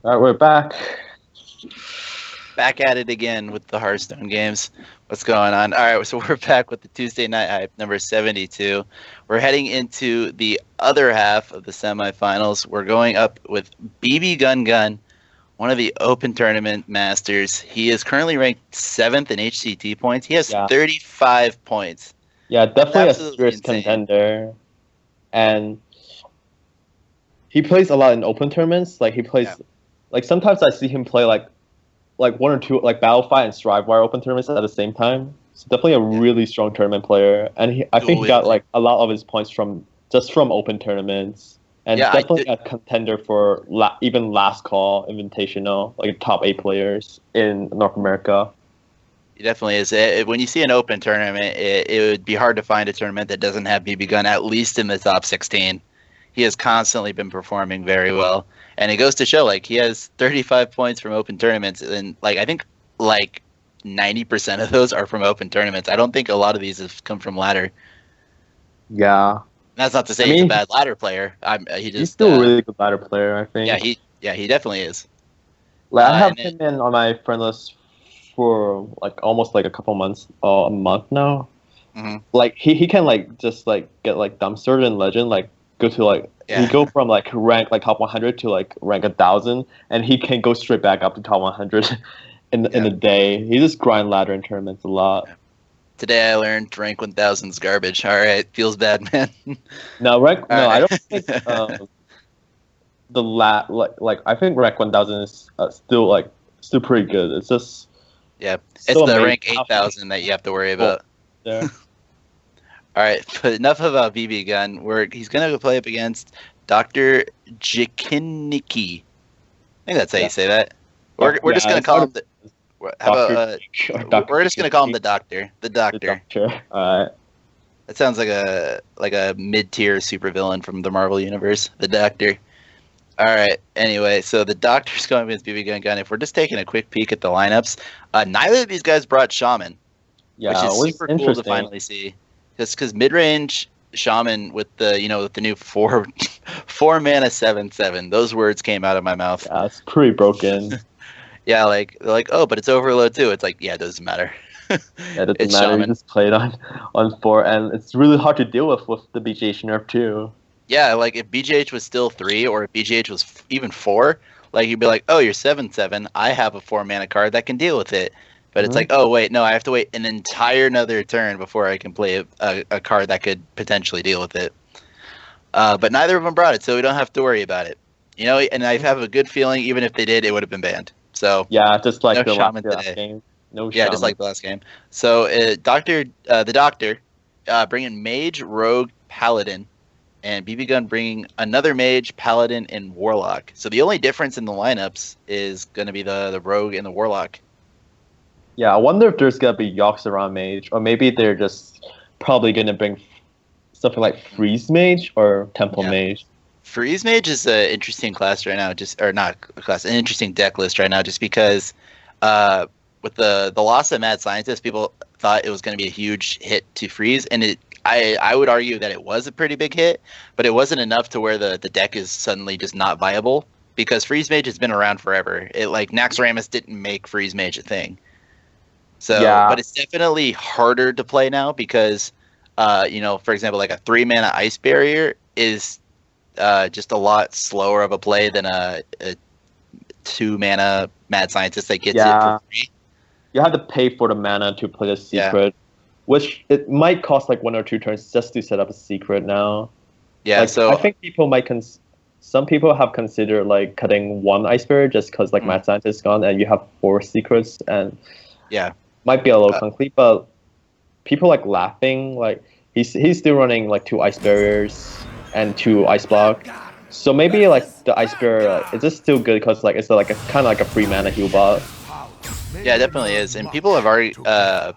All right, we're back. Back at it again with the Hearthstone games. What's going on? All right, so we're back with the Tuesday Night Hype number 72. We're heading into the other half of the semifinals. We're going up with BBGunGun, one of the Open Tournament masters. He is currently ranked 7th in HCT points. He has 35 points. Yeah, definitely a serious insane contender. And he plays a lot in open tournaments. Like he plays, like sometimes I see him play like one or two like Battlefy and Strivewire open tournaments at the same time. So definitely a really strong tournament player. And I think he got like a lot of his points from open tournaments. And definitely a contender for even last call invitational, like top 8 players in North America. He definitely is. When you see an open tournament, it would be hard to find a tournament that doesn't have BBGun at least in the top 16. He has constantly been performing very well. And it goes to show, like, he has 35 points from open tournaments. And, like, I think, like, 90% of those are from open tournaments. I don't think a lot of these have come from ladder. Yeah. That's not to say he's a bad ladder player. He's still a really good ladder player, I think. Yeah, he definitely is. Like, I have him in on my friend list for like almost like a couple months, a month now. Mm-hmm. Like he can like just like get like dumpstered in Legend, like go to like he go from like rank like top 100 to like rank 1,000, and he can go straight back up to top 100 in a day. He just grind ladder in tournaments a lot. Today I learned rank 1,000 is garbage. All right, feels bad, man. I don't think like I think rank 1,000 is still pretty good. It's just it's the rank 8,000 that you have to worry about. Yeah. All right, but enough about BBGun. He's gonna go play up against DrJikininki. I think that's how you say that. We're just gonna call him the. We're just gonna call him the Doctor. The Doctor. All right. That sounds like a mid-tier supervillain from the Marvel universe. The Doctor. All right. Anyway, so the Doctor's going against BBGunGun. If we're just taking a quick peek at the lineups, neither of these guys brought Shaman, which is super cool to finally see. Just because mid-range Shaman with the new 4 mana 7/7, those words came out of my mouth. Yeah, it's pretty broken. Yeah, like they're like, oh, but it's overload too. It's like, yeah, it doesn't matter. Yeah, it doesn't matter. You just play it on 4, and it's really hard to deal with the BGH nerf too. Yeah, like if BGH was still 3 or if BGH was even 4, like you'd be like, oh, you're 7/7. I have a 4 mana card that can deal with it. But it's like, oh, wait, no, I have to wait an entire another turn before I can play a card that could potentially deal with it. But neither of them brought it, so we don't have to worry about it. And I have a good feeling even if they did, it would have been banned. So yeah, just like no the Shaman last today. game. No yeah, Shaman. Just like the last game. So the Doctor bringing Mage, Rogue, Paladin, and BBGun bringing another Mage, Paladin, and Warlock. So the only difference in the lineups is going to be the Rogue and the Warlock. Yeah, I wonder if there's going to be Yoks around Mage, or maybe they're just probably going to bring something like Freeze Mage or Temple Mage. Freeze Mage is an interesting class right now, an interesting deck list right now, just because with the loss of Mad Scientist, people thought it was going to be a huge hit to Freeze, and I would argue that it was a pretty big hit, but it wasn't enough to where the deck is suddenly just not viable, because Freeze Mage has been around forever. Naxxramas didn't make Freeze Mage a thing. So, but it's definitely harder to play now because, for example, like a 3 mana Ice Barrier is just a lot slower of a play than a 2 mana Mad Scientist that gets it for free. You have to pay for the mana to play the secret, which it might cost like 1 or 2 turns just to set up a secret now. Yeah, so I think people might some people have considered like cutting 1 Ice Barrier just because like Mad Scientist is gone and you have 4 secrets, and might be a little clunky, but people like laughing like he's still running like 2 Ice Barriers and 2 Ice Block. So maybe like the Ice Barrier is just still good because like it's like a kind of like a free mana heal bot. Yeah, it definitely is. And people have already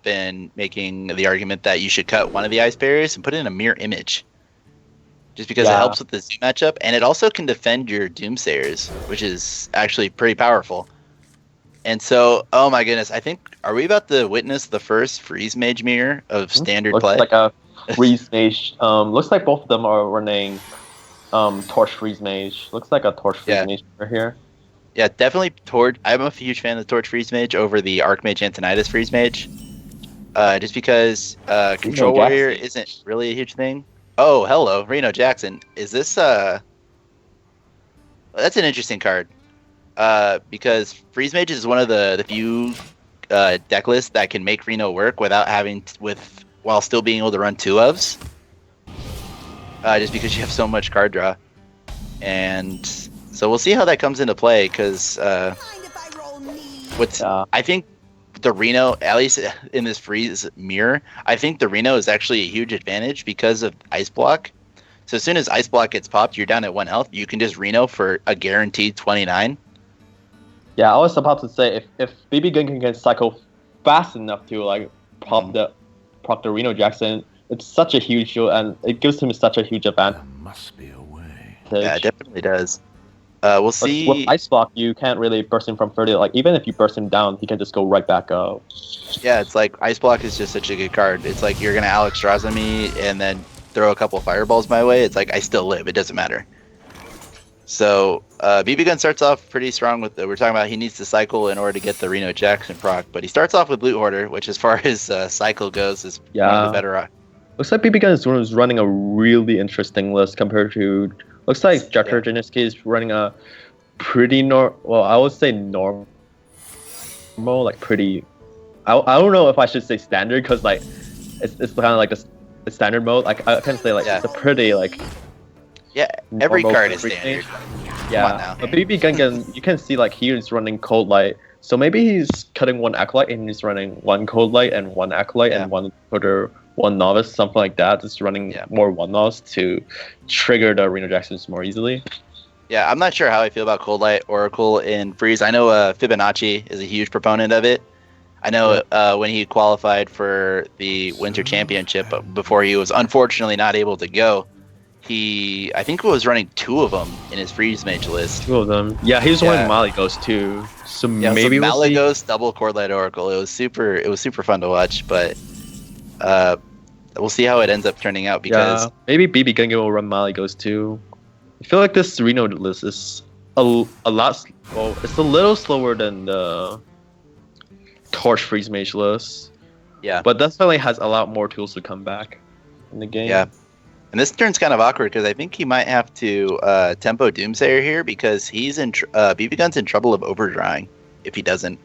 been making the argument that you should cut one of the Ice Barriers and put it in a mirror image. Just because it helps with the zoom matchup, and it also can defend your Doomsayers, which is actually pretty powerful. And so, oh my goodness, I think, are we about to witness the first Freeze Mage mirror of standard play? Looks like a Freeze Mage. Looks like both of them are running Torch Freeze Mage. Looks like a Torch Freeze Mage right here. Yeah, definitely Torch. I'm a huge fan of the Torch Freeze Mage over the Archmage Antonidas Freeze Mage. Just because Control Warrior isn't really a huge thing. Oh, hello, Reno Jackson. Is this That's an interesting card. Because Freeze Mage is one of the few deck lists that can make Reno work without having while still being able to run 2-ofs. Just because you have so much card draw, and so we'll see how that comes into play. Because I think the Reno, at least in this freeze mirror, I think the Reno is actually a huge advantage because of Ice Block. So as soon as Ice Block gets popped, you're down at 1 health. You can just Reno for a guaranteed 29. Yeah, I was about to say if BBGunGun can cycle fast enough to like pop the Reno Jackson, it's such a huge shield and it gives him such a huge advantage. There must be a way. Yeah, it definitely does. We'll see. With Ice Block, you can't really burst him from 30. Like even if you burst him down, he can just go right back up. Yeah, it's like Ice Block is just such a good card. It's like you're gonna Alex Draza me and then throw a couple fireballs my way. It's like I still live. It doesn't matter. So BBGun starts off pretty strong with we're talking about he needs to cycle in order to get the Reno Jackson proc, but he starts off with Loot Hoarder, which as far as cycle goes is one of the better. Looks like BBGun is running a really interesting list compared to. Looks like DrJikininki is running a pretty I would say normal, like pretty. I don't know if I should say standard because like it's kind of like the standard mode. Like I can say like it's a pretty like. Yeah, every card is standard. Yeah, but BBGunGun, you can see like he is running Cold Light, so maybe he's cutting one Acolyte and he's running one Cold Light and one Acolyte and one Quarter, one Novice, something like that. Just running more one-offs to trigger the Reno Jacksons more easily. Yeah, I'm not sure how I feel about Cold Light Oracle in Freeze. I know Fibonacci is a huge proponent of it. I know when he qualified for the Winter Championship, before he was unfortunately not able to go, I think was running 2 of them in his Freeze Mage list. 2 of them. Yeah, he was running Malygos too. So maybe Malygos double Cold Light Oracle. It was super fun to watch, but we'll see how it ends up turning out because maybe BBGunGun will run Malygos too. I feel like this Reno list is a lot. Well, it's a little slower than the Torch Freeze Mage list. Yeah, but definitely has a lot more tools to come back in the game. Yeah. And this turn's kind of awkward because I think he might have to tempo Doomsayer here because he's in BBGun's in trouble of overdrawing if he doesn't.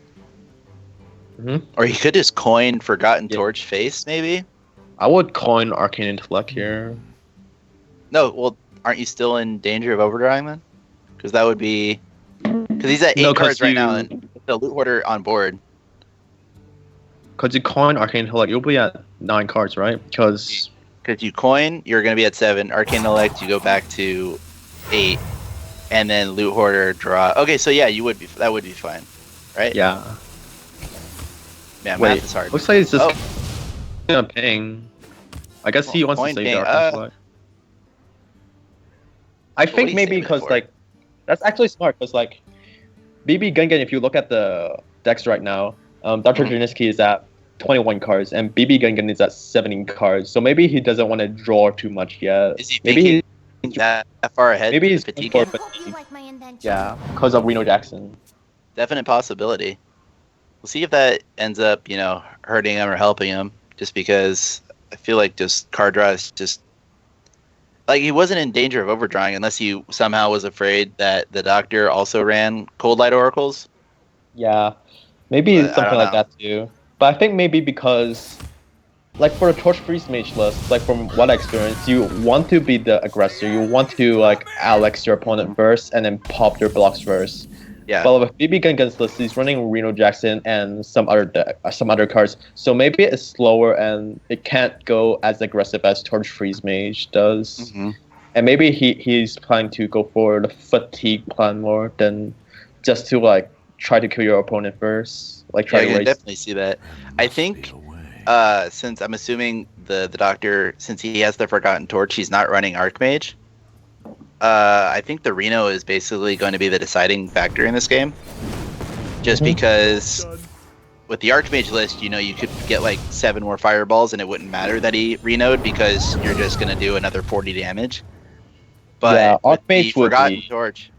Or he could just coin Forgotten Torch face maybe. I would coin Arcane Intellect here. No, well, aren't you still in danger of overdrawing then? Because that would be because he's at 8 cards right now and the Loot Hoarder on board. Because you coin Arcane Intellect, you'll be at 9 cards, right? Because you coin, you're going to be at 7. Arcane Intellect, you go back to 8, and then Loot Hoarder draw. Okay, so yeah, that would be fine, right? Yeah. Man, math is hard. Looks like it's just ping. I guess he wants to save the Arcane Intellect. I think maybe because like that's actually smart because like BBGunGun, if you look at the decks right now, DrJikininki is at 21 cards and BBGunGun is at 17 cards, so maybe he doesn't want to draw too much yet. Is he maybe that far ahead? Maybe he's fatigue. Yeah, because of Reno Jackson. Definite possibility. We'll see if that ends up, hurting him or helping him. Just because I feel like just card draw is just like he wasn't in danger of overdrawing unless he somehow was afraid that the Doctor also ran Cold Light Oracles. Yeah, maybe something like that too. But I think maybe because, like for the Torch Freeze Mage list, like from what I experienced, you want to be the aggressor. You want to like Alex your opponent first and then pop your blocks first. Yeah. But with BBGunGun's list, he's running Reno Jackson and some other cards. So maybe it's slower and it can't go as aggressive as Torch Freeze Mage does. And maybe he's planning to go for the fatigue plan more than just to like try to kill your opponent first. Like try to I can definitely see that. I think since I'm assuming the Doctor, since he has the Forgotten Torch, he's not running Archmage. I think the Reno is basically going to be the deciding factor in this game. Just because with the Archmage list, you could get like 7 more fireballs and it wouldn't matter that he Reno'd because you're just going to do another 40 damage. But Archmage Forgotten Torch.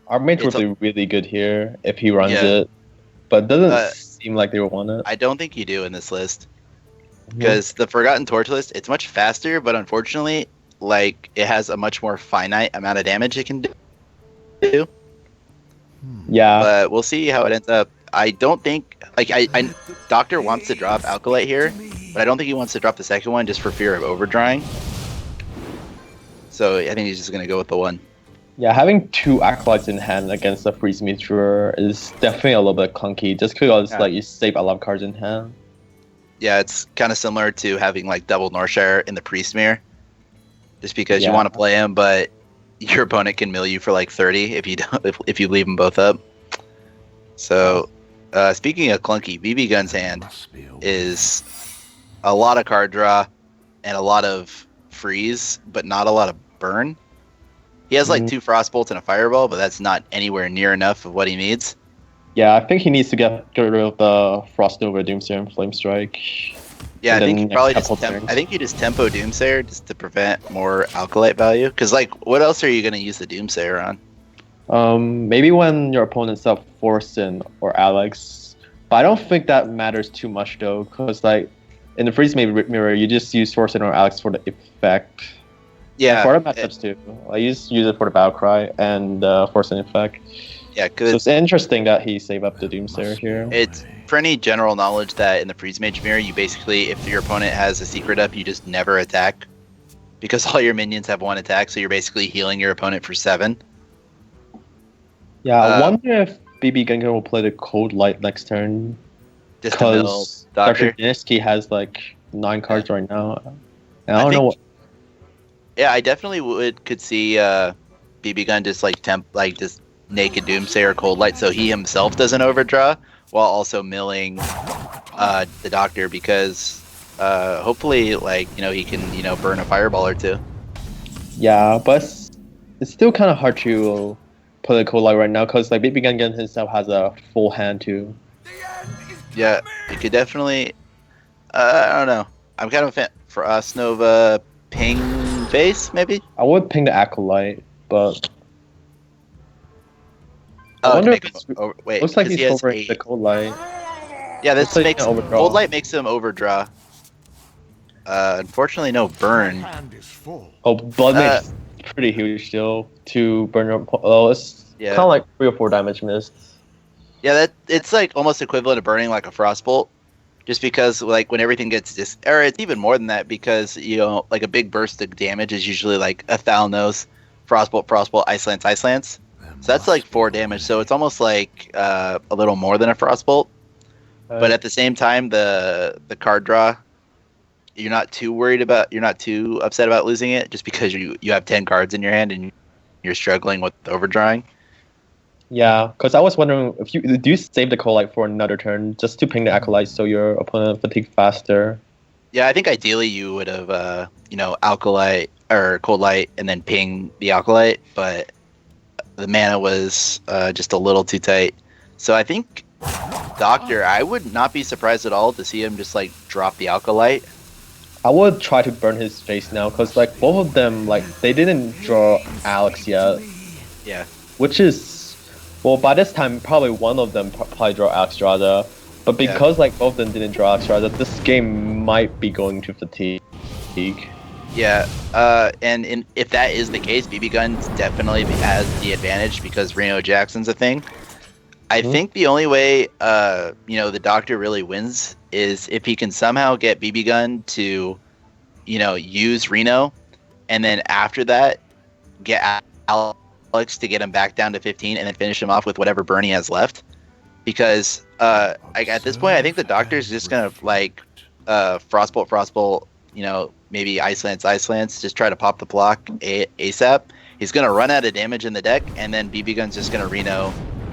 Our mage would be really good here if he runs it, but it doesn't seem like they would want it. I don't think you do in this list. Because the Forgotten Torch list, it's much faster, but unfortunately, like, it has a much more finite amount of damage it can do. Yeah. But we'll see how it ends up. I don't think, like, I Doctor wants to drop Alkalite here, but I don't think he wants to drop the second one just for fear of overdrawing. So I think he's just going to go with the one. Yeah, having 2 Acolytes in hand against a Freeze Meteor is definitely a little bit clunky, just because like you save a lot of cards in hand. Yeah, it's kind of similar to having like double Northshire in the Priest Mirror, just because you want to play him, but your opponent can mill you for like 30 if you don't, if you leave them both up. So, speaking of clunky, BBGun's hand is a lot of card draw and a lot of freeze, but not a lot of burn. He has like 2 Frostbolts and a Fireball, but that's not anywhere near enough of what he needs. Yeah, I think he needs to get rid of the Frost Nova, Doomsayer, and Flame Strike. Yeah, I think you probably just tempo Doomsayer just to prevent more Alkalite value. Because like, what else are you gonna use the Doomsayer on? Maybe when your opponent's up Forsen or Alex, but I don't think that matters too much though. Because like in the Freeze Mirror, you just use Forsen or Alex for the effect. Yeah, for the matchups too. I use it for the Battle Cry and Forsen effect. Yeah, good. So it's interesting that he saved up the Doomsayer here. It's pretty general knowledge that in the Freeze Mage Mirror, you basically, if your opponent has a secret up, you just never attack. Because all your minions have 1 attack, so you're basically healing your opponent for 7. Yeah, I wonder if BBGunGun will play the Cold Light next turn. Because DrJikininki has like 9 cards right now. And I don't know what... Yeah, I definitely could see BBGun just like just naked Doomsayer Cold Light so he himself doesn't overdraw while also milling the Doctor, because hopefully like he can burn a Fireball or 2. Yeah, but it's still kind of hard to play the Cold Light right now because like BBGunGun himself has a full hand too. Yeah, you could definitely I don't know, I'm kind of a fan for us Nova ping face maybe. I would ping the Acolyte, but I wonder wait, looks like he's over the Cold Light. Yeah, this makes Cold Light makes him overdraw. Unfortunately, no burn. Oh, Blood Mage pretty huge still to burn your. Oh, it's kind of like 3 or 4 damage missed. Yeah, it's like almost equivalent to burning like a Frostbolt, just because like when everything gets or it's even more than that because like a big burst of damage is usually like a Thalnos, Frostbolt, Ice Lance. So that's like 4 damage, so it's almost like a little more than a Frostbolt. But at the same time, the card draw, you're not too upset about losing it, just because you have 10 cards in your hand and you're struggling with overdrawing. Yeah, because I was wondering if do you save the Cold Light for another turn just to ping the Acolyte so your opponent fatigue faster? Yeah, I think ideally you would have Alkalite or Cold Light and then ping the Alkalite, but the mana was just a little too tight. So I think Doctor, I would not be surprised at all to see him just like drop the Alkalite. I would try to burn his face now because like both of them like they didn't draw Alex yet. Yeah. Which is by this time probably one of them probably draw Alexstrada, but because like both of them didn't draw Alexstrada, this game might be going to fatigue. Yeah, and if that is the case, BBGun definitely has the advantage because Reno Jackson's a thing. I think the only way, the Doctor really wins is if he can somehow get BBGun to, use Reno, and then after that, get Alex to get him back down to 15, and then finish him off with whatever burn he has left. Because at this point, I think the Doctor's just gonna Frostbolt, maybe Ice Lance, just try to pop the block ASAP. He's gonna run out of damage in the deck, and then BBGun's just gonna Reno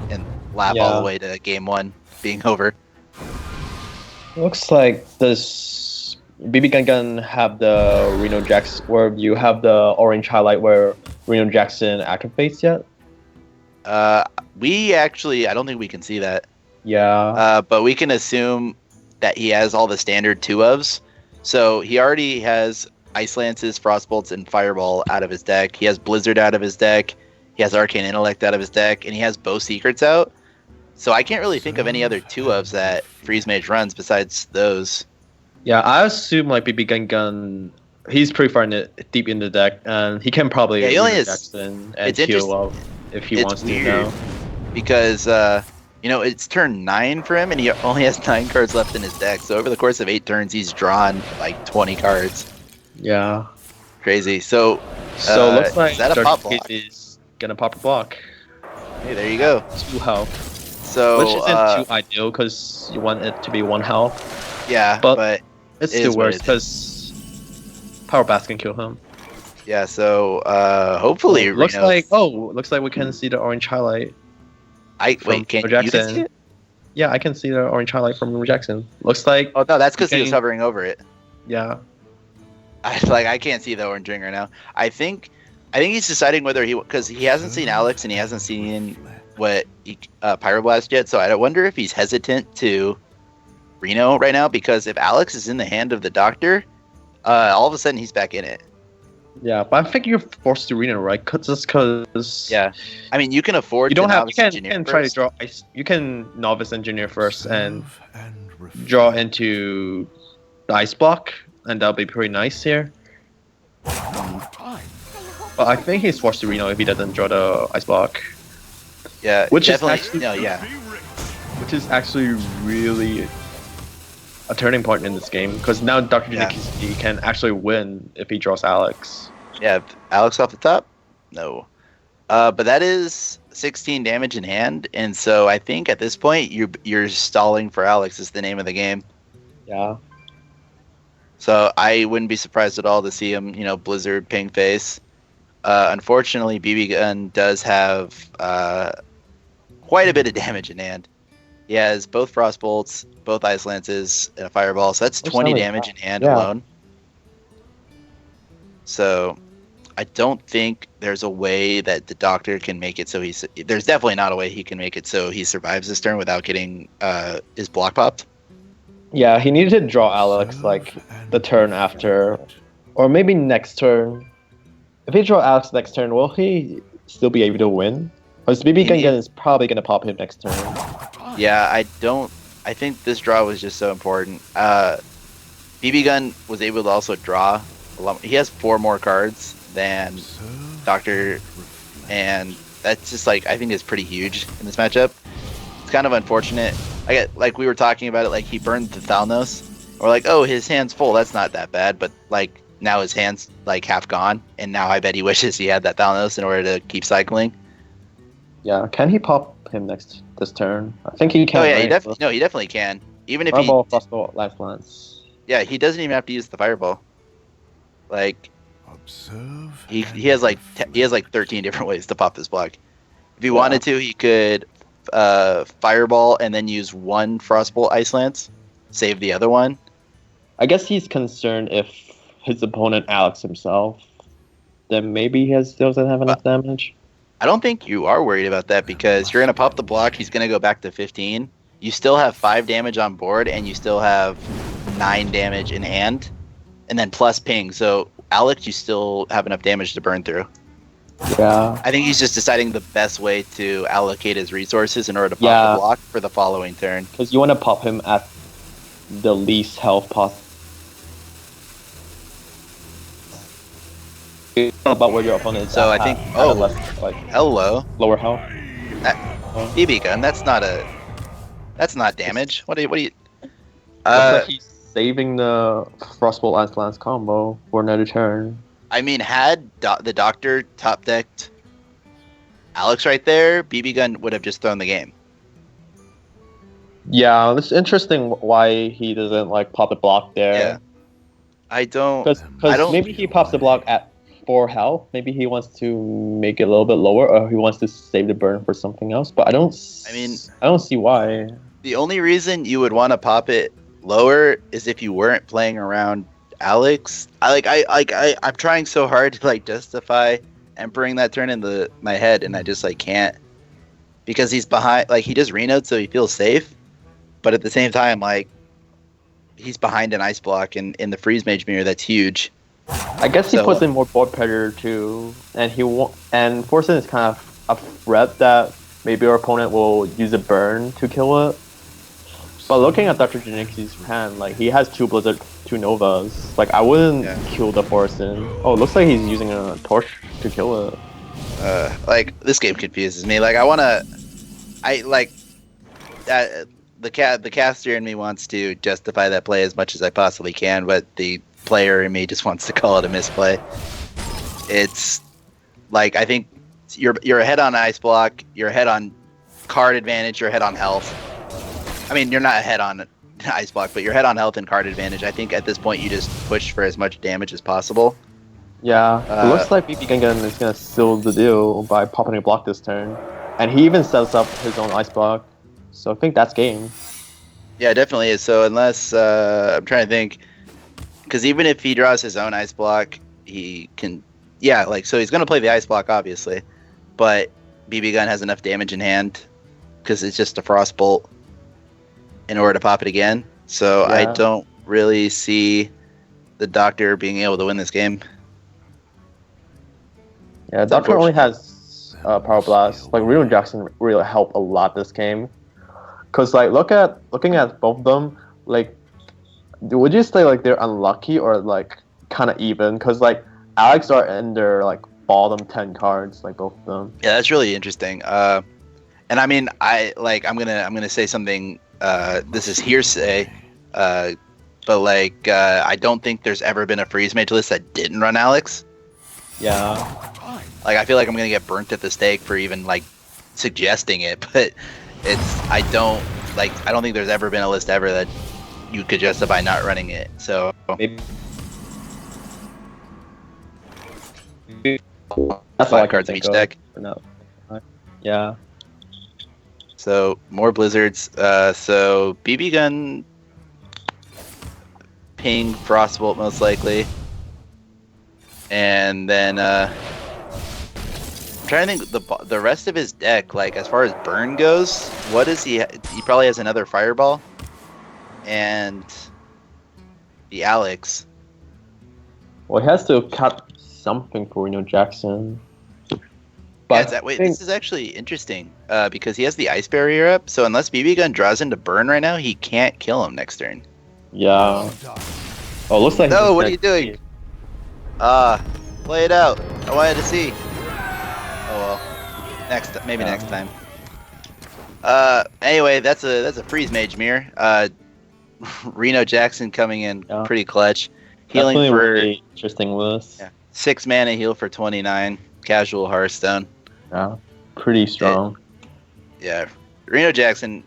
and lap all the way to game 1 being over. Looks like this BBGunGun have the Reno Jackson, where you have the orange highlight where Reno Jackson activates yet? I don't think we can see that. Yeah. But we can assume that he has all the standard 2-ofs. So he already has Ice Lances, Frostbolts, and Fireball out of his deck. He has Blizzard out of his deck. He He has Arcane Intellect out of his deck, and he has both Secrets out. So I can't really think of any other 2-ofs that Freeze Mage runs besides those. Yeah, I assume like BBGunGun, he's pretty far deep in the deck, and he can probably He only Jackson and it's heal up if he wants to now. Because it's turn 9 for him, and he only has 9 cards left in his deck. So over the course of 8 turns, he's drawn like 20 cards. Yeah. Crazy. So looks like is that a pop block? Is gonna pop a block. Hey, there you go. 2 health. So which isn't too ideal because you want it to be 1 health. Yeah, but it still works because Power Blast can kill him. Yeah, so hopefully looks like we can see the orange highlight. Can you see it? Yeah, I can see the orange highlight from Jackson. Looks like. Oh no, that's because he was hovering over it. Yeah. I can't see the orange ring right now. I think he's deciding whether because he hasn't seen Alex and he hasn't seen what Pyroblast yet. So I wonder if he's hesitant to Reno right now, because if Alex is in the hand of the Doctor, all of a sudden he's back in it. Yeah, but I think you're forced to Reno, right? Just because. Yeah, I mean you can afford. You don't have. You can try to draw. You can Novice Engineer first and draw into the Ice Block, and that'll be pretty nice here. But I think he's forced to Reno if he doesn't draw the Ice Block. Yeah, which definitely. Which is actually really a turning point in this game, because now DrJikininki can actually win if he draws Alex. Yeah, Alex off the top? No. But that is 16 damage in hand, and so I think at this point you're stalling for Alex is the name of the game. Yeah. So I wouldn't be surprised at all to see him, Blizzard, Ping Face. Unfortunately, BBGun does have quite a bit of damage in hand. He has both Frostbolts, both Ice Lances, and a Fireball, so that's 20 damage in hand alone. So I don't think there's a way that the Doctor can make it so there's definitely not a way he can make it so he survives this turn without getting his block popped. Yeah, he needed to draw Alex like the turn after, or maybe next turn. If he draw Alex next turn, will he still be able to win? Because BBGunGun is probably going to pop him next turn. Yeah, I think this draw was just so important. BBGun was able to also draw a lot. He has 4 more cards than Doctor, and that's just I think is pretty huge in this matchup. It's kind of unfortunate. We were talking about it, he burned the Thalnos, or oh, his hand's full. That's not that bad, but now his hand's half gone, and now I bet he wishes he had that Thalnos in order to keep cycling. Yeah, can he pop him this turn? I think he can. Oh yeah, right? he definitely can. Even if Fireball, Frostbolt, Lifelance. Yeah, he doesn't even have to use the Fireball. He has 13 different ways to pop this block. If he wanted to, he could Fireball and then use 1 Frostbolt Ice Lance, save the other one. I guess he's concerned if his opponent Alex himself, then maybe he doesn't have enough damage. I don't think you are worried about that, because you're going to pop the block, he's going to go back to 15. You still have 5 damage on board, and you still have 9 damage in hand, and then plus ping. So, Alex, you still have enough damage to burn through. Yeah. I think he's just deciding the best way to allocate his resources in order to pop the block for the following turn. Because you want to pop him at the least health possible. About where your opponent is. So I think hello, lower health. BBGun, that's not damage. What do you Looks like he's saving the Frostbolt Ice Lance combo for another turn. I mean, had the Doctor top decked Alex right there, BBGun would have just thrown the game. Yeah, it's interesting why he doesn't pop the block there. Yeah, I don't. Because maybe he pops the block at 4 health. Maybe he wants to make it a little bit lower, or he wants to save the burn for something else. But I don't see why. The only reason you would want to pop it lower is if you weren't playing around Alex. I'm trying so hard to justify Emperring that turn into my head, and I just can't, because he's behind. He just Reno'd, so he feels safe, but at the same time, he's behind an ice block in the freeze mage mirror that's huge. I guess he puts in more board pressure too, and and Forsen is kind of a threat that maybe our opponent will use a burn to kill it. But looking at DrJikininki's hand, like he has 2 Blizzard, 2 Novas. Like I wouldn't kill the Forsen. Oh, it looks like he's using a torch to kill it. Like this game confuses me. Like the caster in me wants to justify that play as much as I possibly can, but the player in me just wants to call it a misplay. It's like I think you're ahead on ice block, you're ahead on card advantage, you're ahead on health. I mean, you're not ahead on ice block, but you're ahead on health and card advantage. I think at this point you just push for as much damage as possible. Yeah, it looks like BBGunGun is gonna seal the deal by popping a block this turn, and he even sets up his own ice block. So I think that's game. Yeah, it definitely is. So unless I'm trying to think, because even if he draws his own ice block, he can. Yeah, like so he's gonna play the ice block obviously, but BBGun has enough damage in hand because it's just a frost bolt in order to pop it again. So yeah. I don't really see the Doctor being able to win this game. Yeah, Doctor only has Power Blast. Like Reno Jackson really helped a lot this game. Cause like looking at both of them, like would you say like they're unlucky or like kind of even? Cause like Alex are in their like bottom 10 cards, like both of them. Yeah, that's really interesting. And I mean, I'm gonna say something. This is hearsay, but like I don't think there's ever been a freeze mage list that didn't run Alex. Yeah. Like I feel like I'm gonna get burnt at the stake for even like suggesting it, but I don't think there's ever been a list ever that you could justify not running it. So maybe that's 5 cards in each deck. No. Yeah. So more blizzards. So BBGun ping Frostbolt most likely, and then I'm trying to think the rest of his deck. Like as far as burn goes, what is he? He probably has another fireball, and the Alex. Well, he has to cut something for Reno Jackson. But this is actually interesting because he has the ice barrier up. So unless BBGun draws into burn right now, he can't kill him next turn. Yeah. Oh, looks like. No, what are you doing? Play it out. I wanted to see. Oh well, next time. Anyway, that's a freeze mage mirror. Reno Jackson coming in pretty clutch. Healing definitely for really interesting list. Yeah, 6 mana heal for 29. Casual Hearthstone. Yeah, pretty strong. Reno Jackson.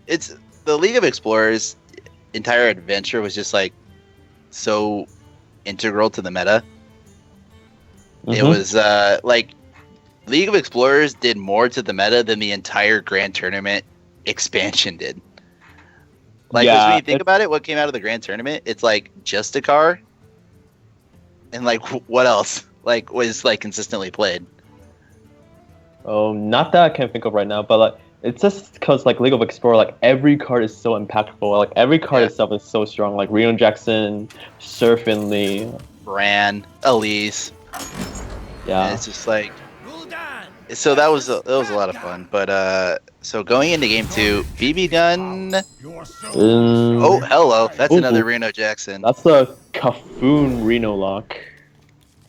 It's the League of Explorers' entire adventure was just like so integral to the meta. It was like League of Explorers did more to the meta than the entire Grand Tournament expansion did. Like, 'cause when you think about it, what came out of the Grand Tournament? It's like Justicar, and like what else? Like was like consistently played. Oh, not that I can think of right now, but like it's just because like League of Explorers, like every card is so impactful. Like every card itself is so strong. Like Reno Jackson, Surf and Lee, Bran, Elise. Yeah, and it's just like. So that was a lot of fun. But so going into game 2, BBGun. Oh, hello! That's another Reno Jackson. That's the Cafoon Reno lock.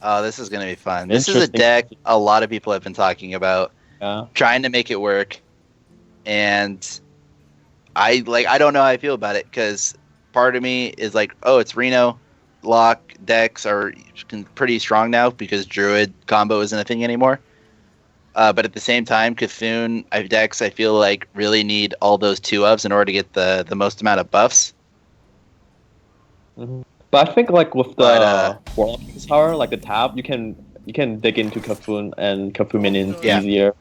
Oh, this is gonna be fun. This is a deck a lot of people have been talking about, trying to make it work, and I don't know how I feel about it because part of me is like, oh, it's Reno. Lock decks are pretty strong now because Druid combo isn't a thing anymore. But at the same time, Cthulhu decks I feel like really need all those 2-ofs in order to get the most amount of buffs. But I think like with the Warlock power, like the tab, you can dig into Cthulhu and Cthulhu minions easier.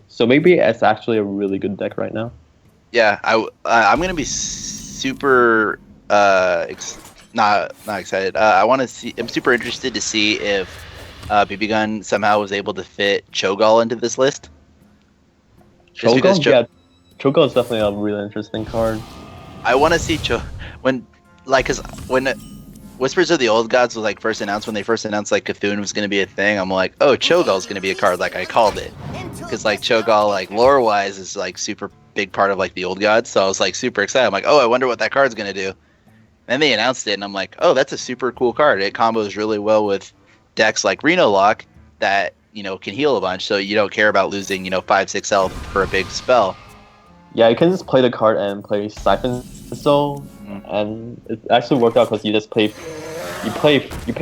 So maybe it's actually a really good deck right now. Yeah, I'm gonna be super not excited. I want to see. I'm super interested to see if BBGun somehow was able to fit Cho'Gall into this list. Cho'Gall is definitely a really interesting card. I want to see when Whispers of the Old Gods was like when they first announced like Cthulhu was going to be a thing. I'm like, oh, Cho'Gall's going to be a card. Like I called it. because like Cho'Gall, like lore wise, is like super big part of like the old gods. So I was like super excited. I'm like, oh, I wonder what that card's gonna do. Then they announced it, and I'm like, oh, that's a super cool card. It combos really well with decks like Reno Lock that can heal a bunch, so you don't care about losing 5-6 health for a big spell. Yeah, you can just play the card and play Siphon Soul, and it actually worked out because you just pay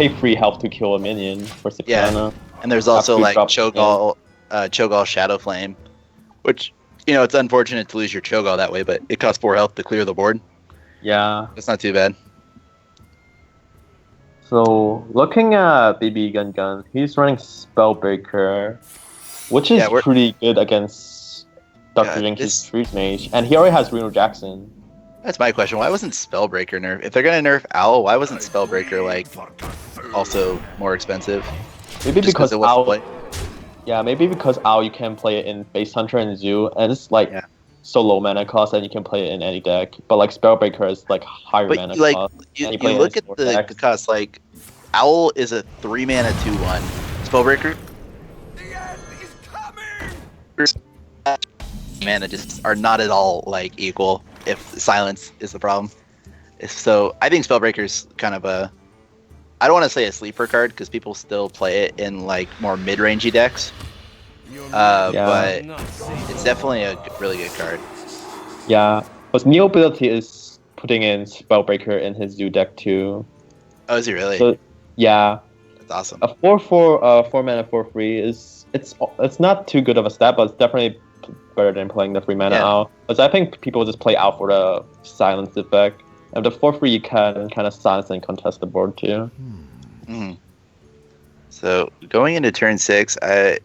free health to kill a minion for 6 mana. And there's also like Cho'Gall Shadow Flame, which it's unfortunate to lose your Cho'Gall that way, but it costs 4 health to clear the board. Yeah, it's not too bad. So looking at BBGunGun, he's running Spellbreaker, which is pretty good against DrJikininki's Freeze Mage, and he already has Reno Jackson. That's my question. Why wasn't Spellbreaker nerfed? If they're gonna nerf Owl, why wasn't Spellbreaker like also more expensive? Maybe because Owl. Yeah, maybe because Owl you can play it in Base Hunter and Zoo, and it's like so low mana cost, and you can play it in any deck. But like Spellbreaker is like higher mana cost. You look at the cost. Like Owl is a 3 mana 2/1. Spellbreaker. The end is coming. Mana just are not at all like equal. If silence is the problem, so I think Spellbreaker's kind of I don't want to say a sleeper card because people still play it in like more mid-rangey decks. But it's definitely a really good card. Yeah, but Neo ability is putting in Spellbreaker in his Zoo deck too. Oh, is he really? So, yeah, that's awesome. A 4/4 4 mana 4/3 it's not too good of a stat, but it's definitely better than playing the 3 mana Owl. Because I think people just play Owl for the silence effect. And the 4/3 you can kind of silence and contest the board too. So going into turn 6,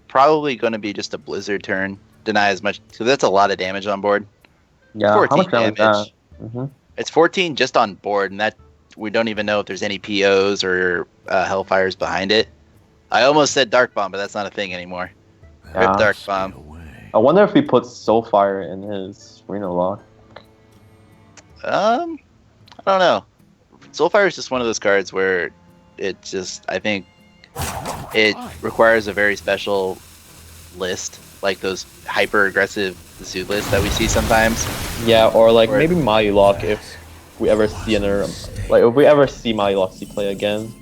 probably going to be just a Blizzard turn. Deny as much, because that's a lot of damage on board. Yeah, 14 how much damage? That? It's 14 just on board, and that we don't even know if there's any POs or Hellfires behind it. I almost said Dark Bomb, but that's not a thing anymore. Rip Dark Bomb. I wonder if he puts Soulfire in his Reno Lock. I don't know. Soulfire is just one of those cards where I think it requires a very special list, like those hyper aggressive Zoo lists that we see sometimes. Yeah, or like maybe Mayu Lock if we ever see Mayu Lock see play again.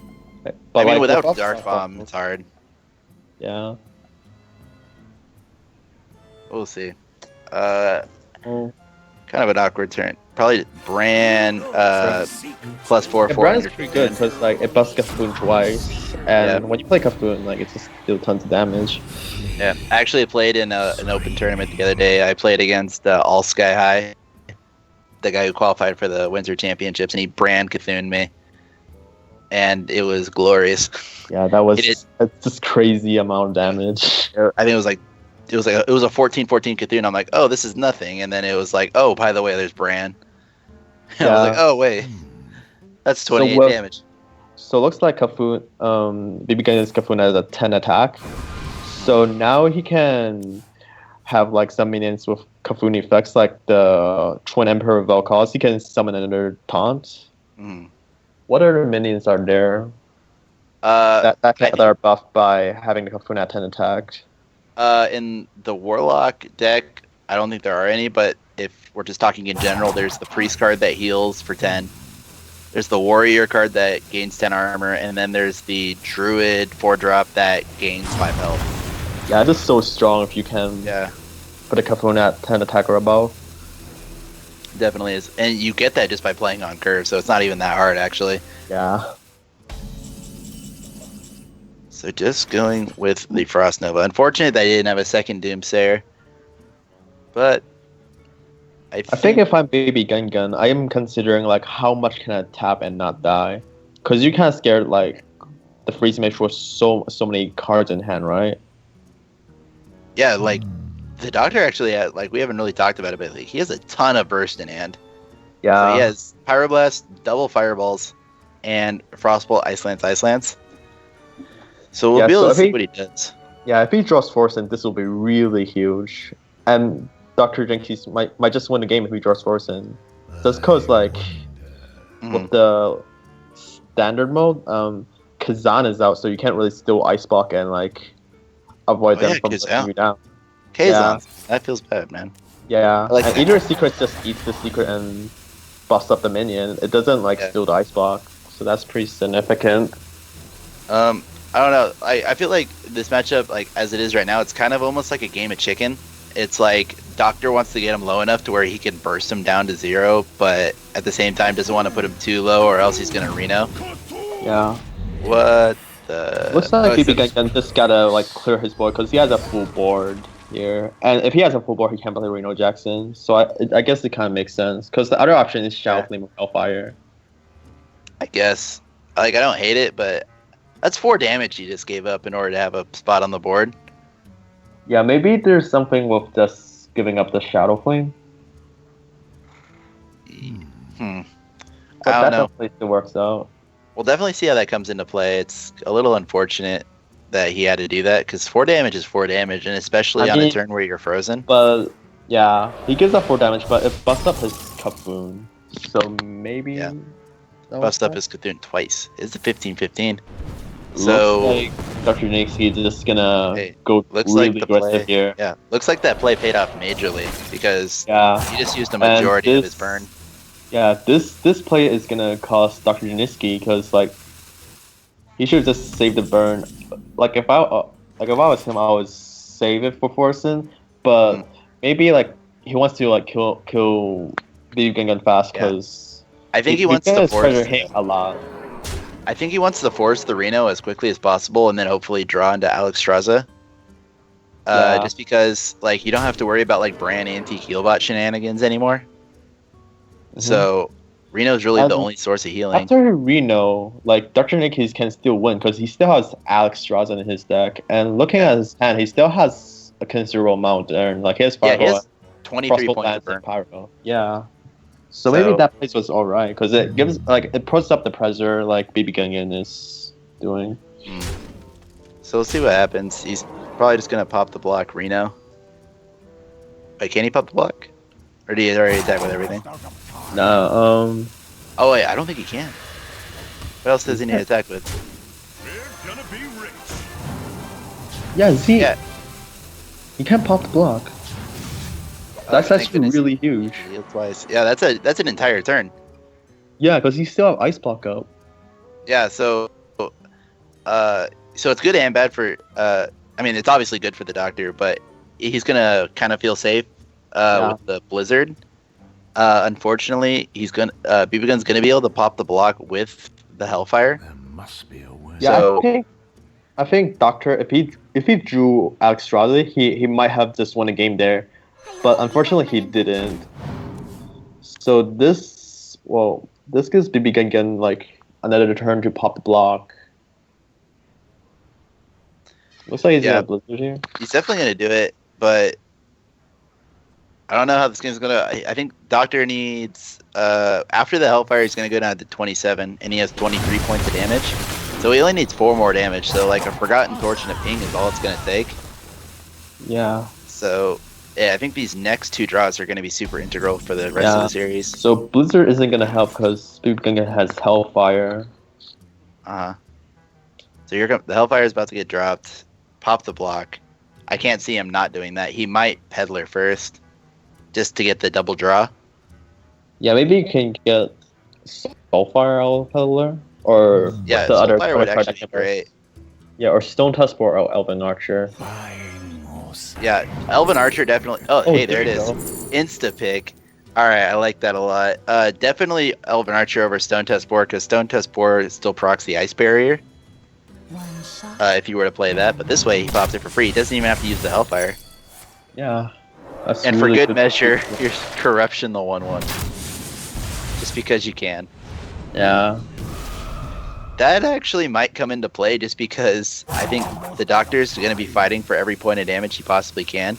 But I mean, without Dark Bomb, it's hard. Yeah. We'll see. Kind of an awkward turn. Probably Bran +4/4. Yeah, Bran is pretty good because like it busts Cthulhu twice, and when you play Cthulhu, like it just deals tons of damage. Yeah, I actually played in an open tournament the other day. I played against All Sky High, the guy who qualified for the Windsor Championships, and he Bran Cthulhu'd me, and it was glorious. Yeah, that was it's just crazy amount of damage. I think it was a 14/14 Cthulhu, and I'm like, oh, this is nothing, and then it was like, oh, by the way, there's Bran. And I was like, oh wait, that's 28 damage. So it looks like Cthulhu, BBGunGun's Cthulhu has a 10 attack. So now he can have like some minions with Cthulhu effects, like the Twin Emperor Vel'Koz. He can summon another taunt. What other minions are there that are buffed by having the Cthulhu at 10 attack? In the Warlock deck, I don't think there are any, but if we're just talking in general, there's the Priest card that heals for 10. There's the Warrior card that gains 10 armor, and then there's the Druid 4-drop that gains 5 health. Yeah, it's so strong if you can put a Cthulhu at 10 attack or above. Definitely is. And you get that just by playing on curve, so it's not even that hard, actually. Yeah. So just going with the Frost Nova. Unfortunate that I didn't have a second Doomsayer. But I think if I'm BBGunGun, I am considering like how much can I tap and not die? Because you're kind of scared like the Freeze Mage with so many cards in hand, right? Yeah, like the Doctor actually had, like, we haven't really talked about it, but like, he has a ton of burst in hand. Yeah. So he has Pyroblast, double Fireballs, and Frostbolt, Ice Lance. So we'll be able to see what he does. Yeah, if he draws Force, then this will be really huge. And DrJikininki might just win the game if he draws Force in. Just because, like, with the standard mode, Kazan is out, so you can't really steal Ice Block and, like, avoid them from letting you down. Kazon. That feels bad, man. Yeah, I like and that. either secret just eats the secret and busts up the minion. It doesn't like steal the ice block, so that's pretty significant. I don't know. I feel like this matchup, like as it is right now, it's kind of almost like a game of chicken. It's like Doctor wants to get him low enough to where he can burst him down to 0, but at the same time doesn't want to put him too low or else he's gonna Reno. Yeah. What the? Looks like BBGunGun just gotta like clear his board because he has a full board here, and if he has a full board, he can't play Reno Jackson. So I guess it kind of makes sense because the other option is Shadow Flame or Hellfire. I guess. Like I don't hate it, but that's 4 damage he just gave up in order to have a spot on the board. Yeah, maybe there's something with just giving up the Shadow Flame. But I don't know. Definitely still works out. We'll definitely see how that comes into play. It's a little unfortunate that he had to do that because 4 damage is 4 damage, and especially on a turn where you're frozen. But yeah, he gives up 4 damage, but it busts up his Cthulhu. So maybe. Yeah. Bust up his Cthulhu twice. It's a 15-15. So like DrJikininki is just gonna go really aggressive here. Yeah, looks like that play paid off majorly because he just used a majority of his burn. Yeah, this play is gonna cost DrJikininki because like he should just save the burn. Like if I was him, I would save it for Forsen, but maybe like he wants to like kill BBGunGun fast because I think he wants to force hit a lot. I think he wants to force the Reno as quickly as possible and then hopefully draw into Alex Straza. Just because like you don't have to worry about like Bran anti-healbot shenanigans anymore. So Reno's really the only source of healing. After Reno, like DrJikininki can still win because he still has Alex Straza in his deck, and looking at his hand, he still has a considerable amount there. Like he has he has 23 points of burn. Pyro. Yeah. So maybe that place was alright because it gives it puts up the pressure like BBGunGun is doing. So we'll see what happens. He's probably just gonna pop the block Reno. Wait, can he pop the block? Or do you already attack with everything? No. Oh wait, I don't think he can. What else does he need to attack with? Yeah, Z. Yeah. He can't pop the block. That's actually really huge. Twice. Yeah, that's an entire turn. Yeah, because he still have ice block up. Yeah, so it's good and bad for. I mean, it's obviously good for the Doctor, but he's gonna kind of feel safe with the Blizzard. Unfortunately, BBGun's gonna be able to pop the block with the Hellfire. There must be a way. Yeah, so, I think Doctor, if he drew Alex Straza, he might have just won a game there. But unfortunately, he didn't. So this gives BBGunGun like another turn to pop the block. Looks like he's gonna Blizzard here. He's definitely gonna do it, but I don't know how this game's gonna. I think Doctor needs after the Hellfire, he's gonna go down to 27, and he has 23 points of damage. So he only needs 4 more damage. So like a Forgotten Torch and a Ping is all it's gonna take. Yeah. So. Yeah, I think these next 2 draws are going to be super integral for the rest of the series. So Blizzard isn't going to help because BBGunGun has Hellfire. So the Hellfire is about to get dropped. Pop the block. I can't see him not doing that. He might Peddler first, just to get the double draw. Yeah, maybe you can get Soulfire out of Peddler, or the other Soulfire would actually be great. Yeah, or Stone Tusk or Elven Archer. Yeah, Elven Archer definitely. Oh, hey, there it is. Insta pick. All right, I like that a lot. Definitely Elven Archer over Stone Tusk Boar because Stone Tusk Boar still procs the Ice Barrier. If you were to play that, but this way he pops it for free. He doesn't even have to use the Hellfire. Yeah. And really for good measure, you're Corruption the 1/1. Just because you can. Yeah. That actually might come into play just because I think the Doctor's going to be fighting for every point of damage he possibly can.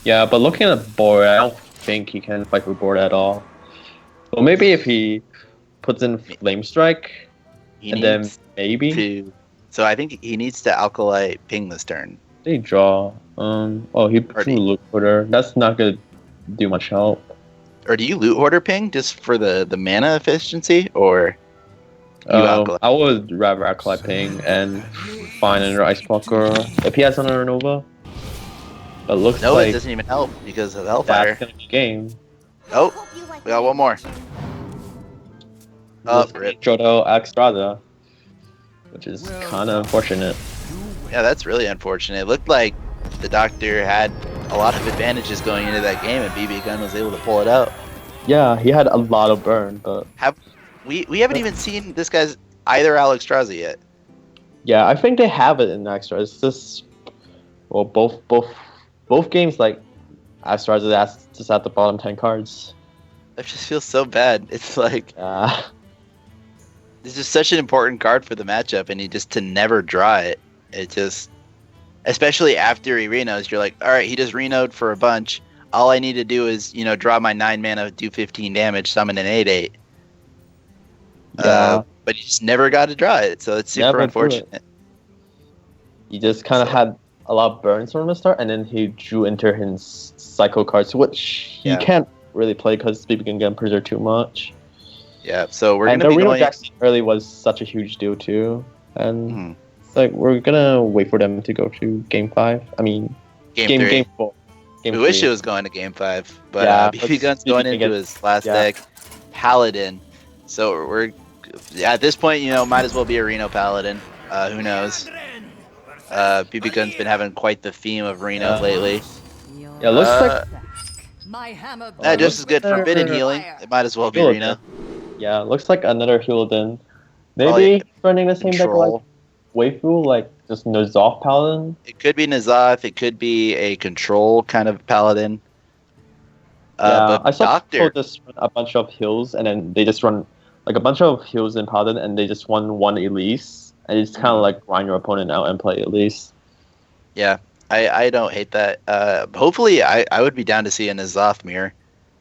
Yeah, but looking at the board, I don't think he can fight for board at all. Well, maybe if he puts in Flame Strike, then maybe. So I think he needs to Alkali Ping this turn. They draw. He drew Loot Hoarder. That's not going to do much help. Or do you Loot Hoarder Ping just for the mana efficiency, or... I would rather Alkali Ping and find another Ice Blocker if he has another Nova. But looks No, like it doesn't even help because of that's Hellfire. gonna be game. Oh, we got one more. Oh, rip. Jodo Extrada, which is kind of unfortunate. Yeah, that's really unfortunate. It looked like the Doctor had a lot of advantages going into that game, and BBGun was able to pull it out. Yeah, he had a lot of burn, but We haven't even seen this guy's either Alex Straza yet. yeah, I think they have it in extra. It's just well, both games like Extra just at the bottom 10 cards. That just feels so bad. It's like Yeah. this is such an important card for the matchup, and he just to never draw it. It just, especially after he renos, you're like, all right, he just renoed for a bunch. All I need to do is, draw my 9 mana, do 15 damage, summon an 8/8. Yeah. But he just never got to draw it, so it's super unfortunate. He just kind of had a lot of burns from the start, and then he drew into his cycle cards, which he can't really play because BBGunGun preserve too much. Yeah, so we're gonna be Reno going. Jackson early was such a huge deal too, and it's like we're gonna wait for them to go to game 5. I mean, game 3. Game 4. We wish it was going to game 5, but BBGun's going into his last deck, Paladin. So we're at this point, might as well be a Reno Paladin. Who knows? BBGun's been having quite the theme of Reno lately. Yeah, looks like just as good. Forbidden Healing. It might as well be Reno. Yeah, looks like another Hilden. Maybe running the same deck like Waifu, like just N'Zoth Paladin. It could be N'Zoth. It could be a control kind of Paladin. Yeah, but I saw Doctor people just run a bunch of heals, and then they just run like a bunch of heals in Paladin, and they just won one Elise, and it's kind of like grind your opponent out and play Elise. Yeah, I don't hate that. Hopefully, I would be down to see a N'Zoth mirror.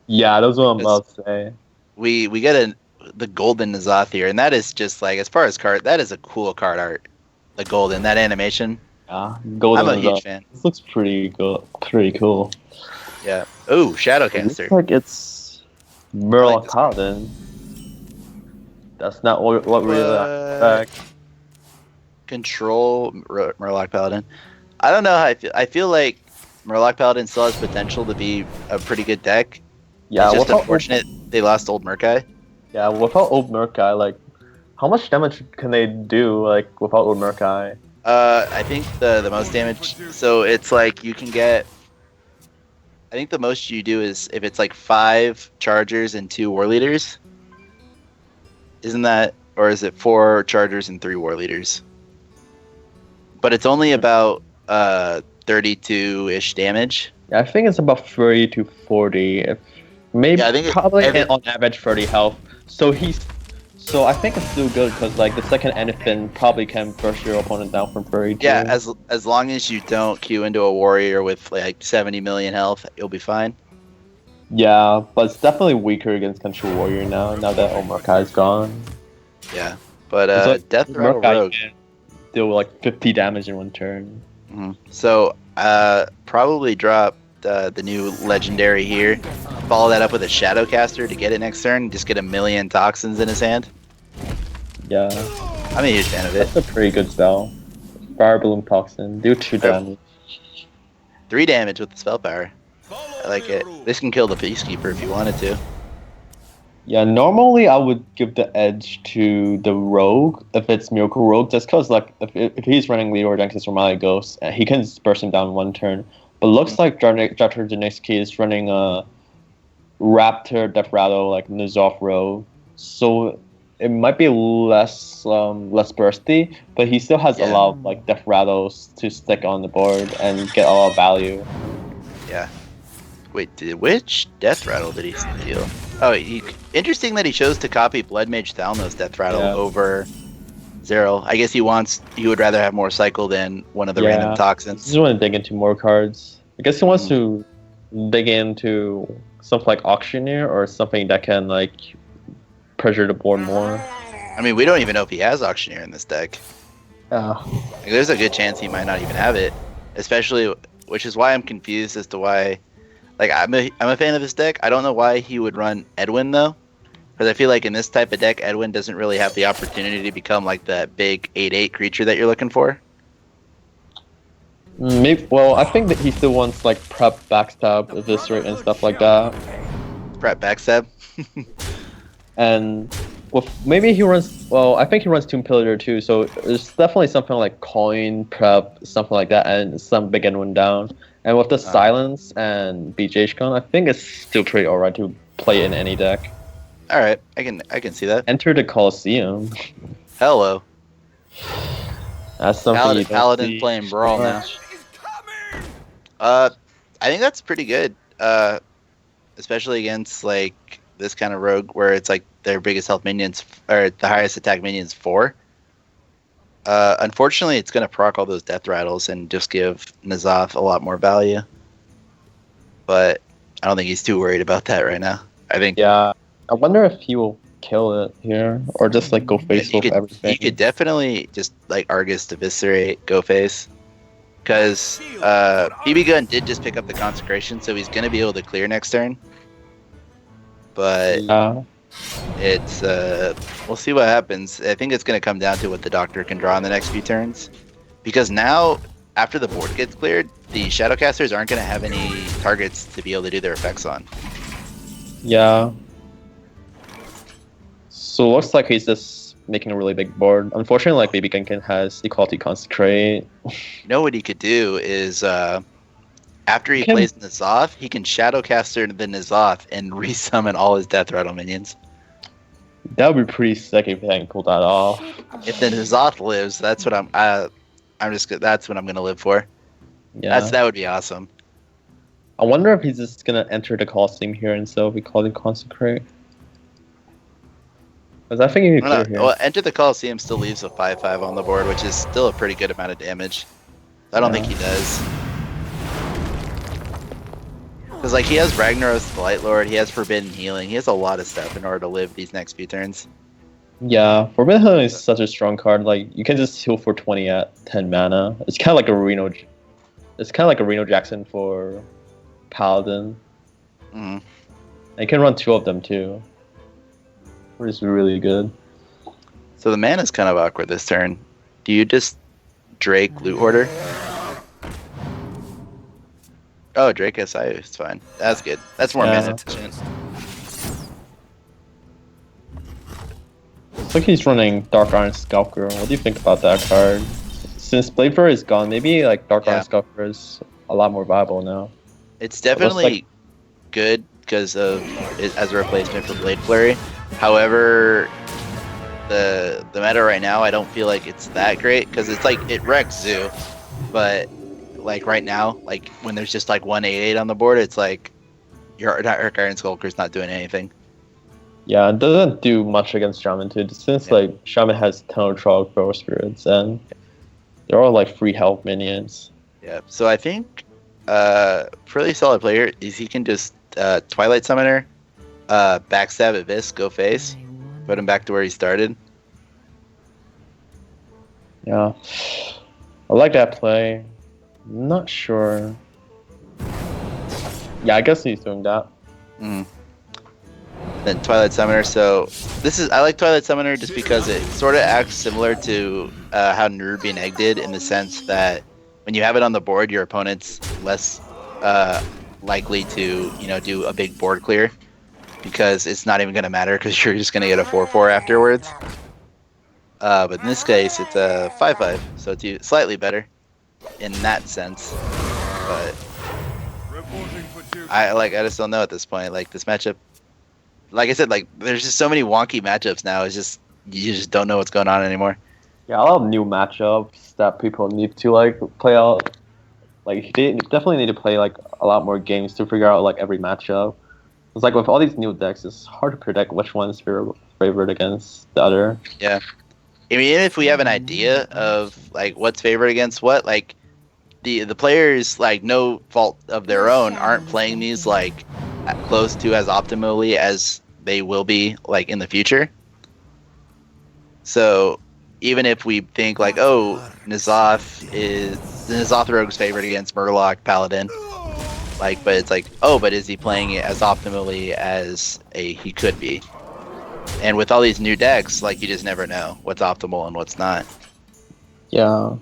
Yeah, that's what I'm about to say. We get the golden N'Zoth here, and that is just like, as far as card, that is a cool card art. The golden, that animation. Yeah, golden. I'm a huge fan. This looks pretty good, pretty cool. Yeah. Oh, Shadowcaster. It looks like it's Murloc Paladin. That's not what we expect. Control Murloc Paladin. I don't know how I feel. I feel like Murloc Paladin still has potential to be a pretty good deck. Yeah, it's just unfortunate they lost Old Murkai. Yeah, without Old Murkai, like, how much damage can they do, like, without Old Murkai? I think the most damage. So it's like you can get. I think the most you do is if it's like 5 Chargers and 2 War Leaders. Isn't that, or is it 4 Chargers and 3 War Leaders? But it's only about 32-ish damage. Yeah, I think it's about 30 to 40. Maybe I think probably on average 30 health. So I think it's still good because like the second anything probably can burst your opponent down from 32. Yeah, as long as you don't queue into a warrior with like 70 million health, you'll be fine. Yeah, but it's definitely weaker against Control Warrior now that Omurkai is gone. Yeah, but Death Rattle Rogue deal like 50 damage in one turn. So probably drop the new legendary here. Follow that up with a Shadowcaster to get it next turn. Just get a million toxins in his hand. Yeah, I'm a huge fan of it. That's a pretty good spell. Fire Balloon Toxin, do 2 damage. 3 damage with the spell power. I like it. This can kill the Peacekeeper if you wanted to. Yeah, normally I would give the edge to the Rogue if it's Miracle Rogue, just because like if he's running Leor Jenkins or Mali Ghost, he can just burst him down in one turn. But looks like DrJikininki is running a Raptor, Death Rattle, like N'Zoth Rogue, so it might be less bursty, but he still has a lot of like Death Rattles to stick on the board and get a lot of value. Yeah. Wait, which Death Rattle did he steal? Oh, interesting that he chose to copy Blood Mage Thalnos Death Rattle over Zero. I guess he would rather have more cycle than one of the random toxins. He just want to dig into more cards. I guess he wants to dig into something like Auctioneer or something that can like pressure the board more. I mean, we don't even know if he has Auctioneer in this deck. Like, there's a good chance he might not even have it, especially, which is why I'm confused as to why. Like, I'm a fan of this deck. I don't know why he would run Edwin though, because I feel like in this type of deck, Edwin doesn't really have the opportunity to become like that big 8/8 creature that you're looking for. Maybe. Well, I think that he still wants like prep, backstab, eviscerate, and stuff like that. Prep backstab. And with maybe he runs. Well, I think he runs Tomb Pillager too. So there's definitely something like coin prep, something like that, and some big and one down. And with the silence and BBGunGun, I think it's still pretty alright to play in any deck. All right, I can see that. Enter the Coliseum. Hello. That's something Paladin playing Brawl now. I think that's pretty good. Especially against like this kind of rogue where it's like their biggest health minions or the highest attack minions 4. Unfortunately, it's gonna proc all those death rattles and just give N'Zoth a lot more value. But I don't think he's too worried about that right now. I think. Yeah, I wonder if he will kill it here or just like go face with everything. You could definitely just like Argus Eviscerate, go face. Because BBGunGun did just pick up the Consecration, so he's going to be able to clear next turn. But it's we'll see what happens. I think it's going to come down to what the Doctor can draw in the next few turns. Because now, after the board gets cleared, the Shadowcasters aren't going to have any targets to be able to do their effects on. Yeah. So it looks like he's just making a really big board. Unfortunately, like BBGunGun has Equality Consecrate. You know what he could do is, after he plays N'Zoth, he can Shadowcaster the N'Zoth and resummon all his Death Rattle minions. That would be pretty sick if he can pull that off. If the N'Zoth lives, that's what that's what I'm gonna live for. Yeah, that would be awesome. I wonder if he's just gonna enter the Coliseum here instead of Equality Consecrate. I think you clear here. Well, Enter the Coliseum still leaves a 5/5 on the board, which is still a pretty good amount of damage. I don't think he does. Because like he has Ragnaros the Light Lord, he has Forbidden Healing, he has a lot of stuff in order to live these next few turns. Yeah, Forbidden Healing is such a strong card. Like you can just heal for 20 at 10 mana. It's kind of like a Reno. It's kind of like a Reno Jackson for Paladin. Mm-hmm. And you can run 2 of them too. Which is really good. So the mana's kind of awkward this turn. Do you just Drake Loot Hoarder? Oh, Drake SI is fine. That's good. That's more mana efficient. Looks like he's running Dark Iron Skulker. What do you think about that card? Since Bladebearer is gone, maybe like Dark Iron Skulker is a lot more viable now. It's definitely good because of as a replacement for Blade Flurry. However, the meta right now, I don't feel like it's that great because it's like it wrecks Zoo, but like right now, like when there's just like 1/8/8 on the board, it's like your Dark Iron Skulker's not doing anything. Yeah, it doesn't do much against Shaman too. Since like Shaman has Tunnel Trog, Feral Spirits, and they're all like free health minions. Yeah, so I think pretty solid player is he can just Twilight Summoner, backstab at Vis, go face, put him back to where he started. Yeah, I like that play. I'm not sure. Yeah, I guess he's doing that. Then Twilight Summoner. So I like Twilight Summoner just because it sort of acts similar to how Nerubian Egg did in the sense that when you have it on the board, your opponent's less likely to do a big board clear because it's not even going to matter because you're just going to get a 4/4 afterwards. But in this case, it's a 5/5, so it's slightly better in that sense. But I just don't know at this point. Like this matchup, like I said, like there's just so many wonky matchups now. It's just you just don't know what's going on anymore. Yeah, a lot of new matchups that people need to like play out. Like they definitely need to play like a lot more games to figure out like every matchup. It's like with all these new decks, it's hard to predict which one's favored against the other. Yeah, I mean, even if we have an idea of like what's favored against what, like the players, like no fault of their own, aren't playing these like close to as optimally as they will be like in the future. So even if we think like, oh, N'Zoth Rogue's favored against Murloc Paladin, like, but it's like, oh, but is he playing it as optimally as he could be? And with all these new decks, like you just never know what's optimal and what's not. Yeah,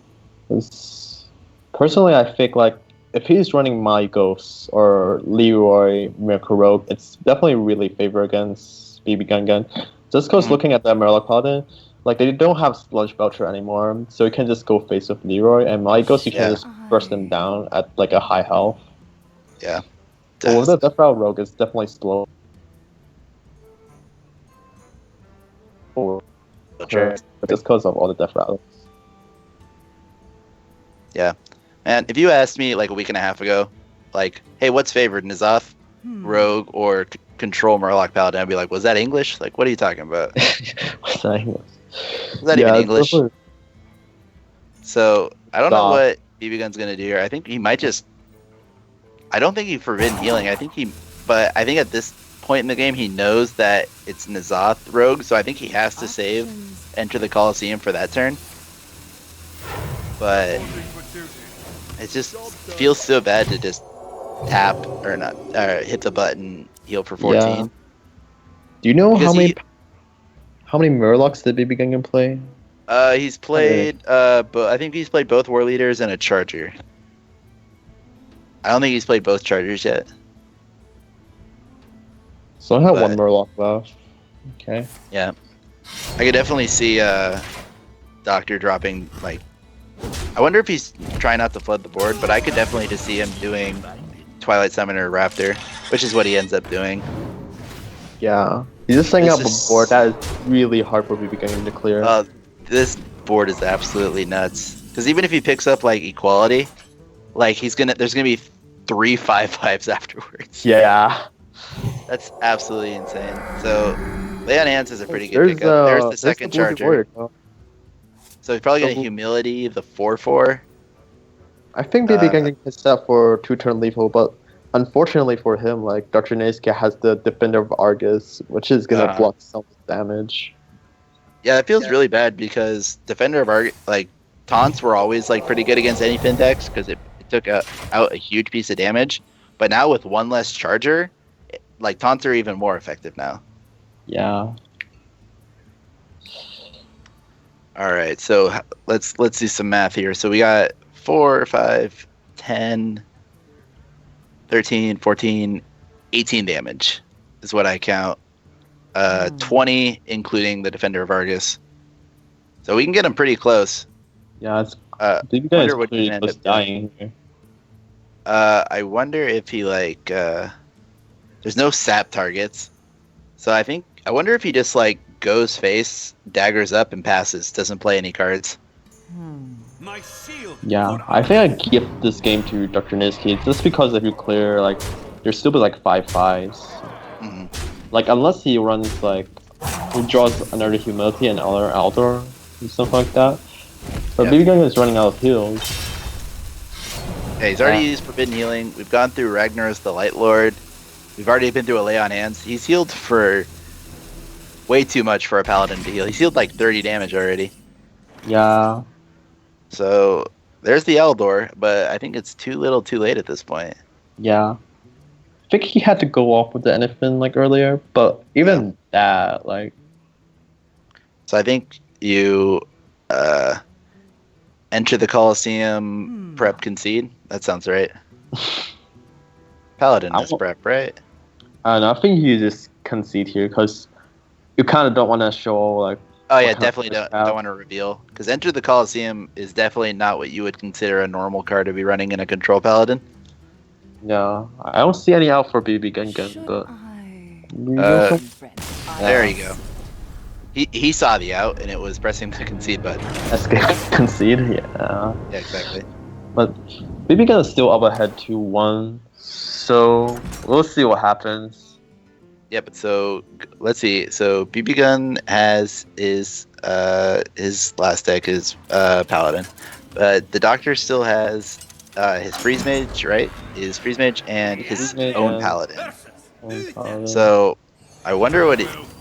it's Personally, I think like if he's running My Ghost or Leroy Miracle Rogue, it's definitely really favor against BBGunGun. Just because looking at the Murloc Paladin, like they don't have Sludge Belcher anymore, so you can just go face with Leroy, and My Ghost you can just burst them down at like a high health. Yeah. But with the Death Rattle Rogue, it's definitely slow. Just because of all the Death Rattles. Yeah. And if you asked me like a week and a half ago, like, hey, what's favored, N'Zoth, Rogue, or Control Murloc Paladin? I'd be like, was that English? Like, what are you talking about? Was that English? Was that even English? So, I don't know what BBGun's going to do here. I think he might just... I don't think he Forbidden Healing. But I think at this point in the game, he knows that it's N'Zoth Rogue, so I think he has to save Enter the Coliseum for that turn. But it just feels so bad to just tap or not hit the button, heal for 14. Yeah. Do you know how many Murlocs did BBGunGun play? He's played but I think he's played both War Leaders and a Charger. I don't think he's played both Chargers yet. So I have one Murloc left. Okay. Yeah. I could definitely see Doctor dropping like I wonder if he's trying not to flood the board, but I could definitely just see him doing Twilight Summoner Raptor, which is what he ends up doing. Yeah. He's just setting up a board that is really hard for BBGunGun to clear. This board is absolutely nuts. Because even if he picks up like Equality, like there's gonna be 3 5/5s afterwards. Yeah. That's absolutely insane. So Lay on Hands is a pretty good pickup. There's the second Charger. So he's probably gonna Humility the 4/4. I think BBGunGun can set for 2-turn lethal, but unfortunately for him, like DrJikininki has the Defender of Argus, which is gonna block some damage. Yeah, that feels really bad because Defender of Argus, like taunts were always like pretty good against any fin decks because it took out a huge piece of damage. But now with one less Charger, like taunts are even more effective now. Yeah. All right, so let's do some math here. So we got 4, 5, 10, 13, 14, 18 damage is what I count. 20 including the Defender of Argus. So we can get him pretty close. Yeah, it's wonder what he end up dying here. I wonder if he like there's no sap targets. So I wonder if he just like goes face, daggers up, and passes. Doesn't play any cards. Yeah, I think I give this game to DrJikininki just because if you clear, like, there's still be like 5/5s. Like, unless he runs like, he draws another Humility and another Eldor and stuff like that. But BBGunGun is running out of heals. Yeah, he's already used Forbidden Healing. We've gone through Ragnaros the Light Lord. We've already been through a Lay on Hands. He's healed for way too much for a Paladin to heal. He's healed like 30 damage already. Yeah. So there's the Eldor, but I think it's too little too late at this point. Yeah. I think he had to go off with the Anyfin like earlier, but even that, like... So I think you enter the Coliseum, prep, concede. That sounds right. Paladin is prep, right? I don't know, I think you just concede here, because you kind of don't want to show, like... Oh yeah, definitely don't want to reveal. Because Enter the Coliseum is definitely not what you would consider a normal card to be running in a Control Paladin. Yeah, I don't see any out for BBGunGun, but... There you go. He saw the out, and it was pressing the concede button. That's good. Concede, yeah. Yeah, exactly. But BBGun is still up ahead 2-1, so we'll see what happens. Yeah, but so let's see. So BBGun has his last deck is Paladin, but the Doctor still has his Freeze Mage, right? His Freeze Mage and his own Paladin. So I wonder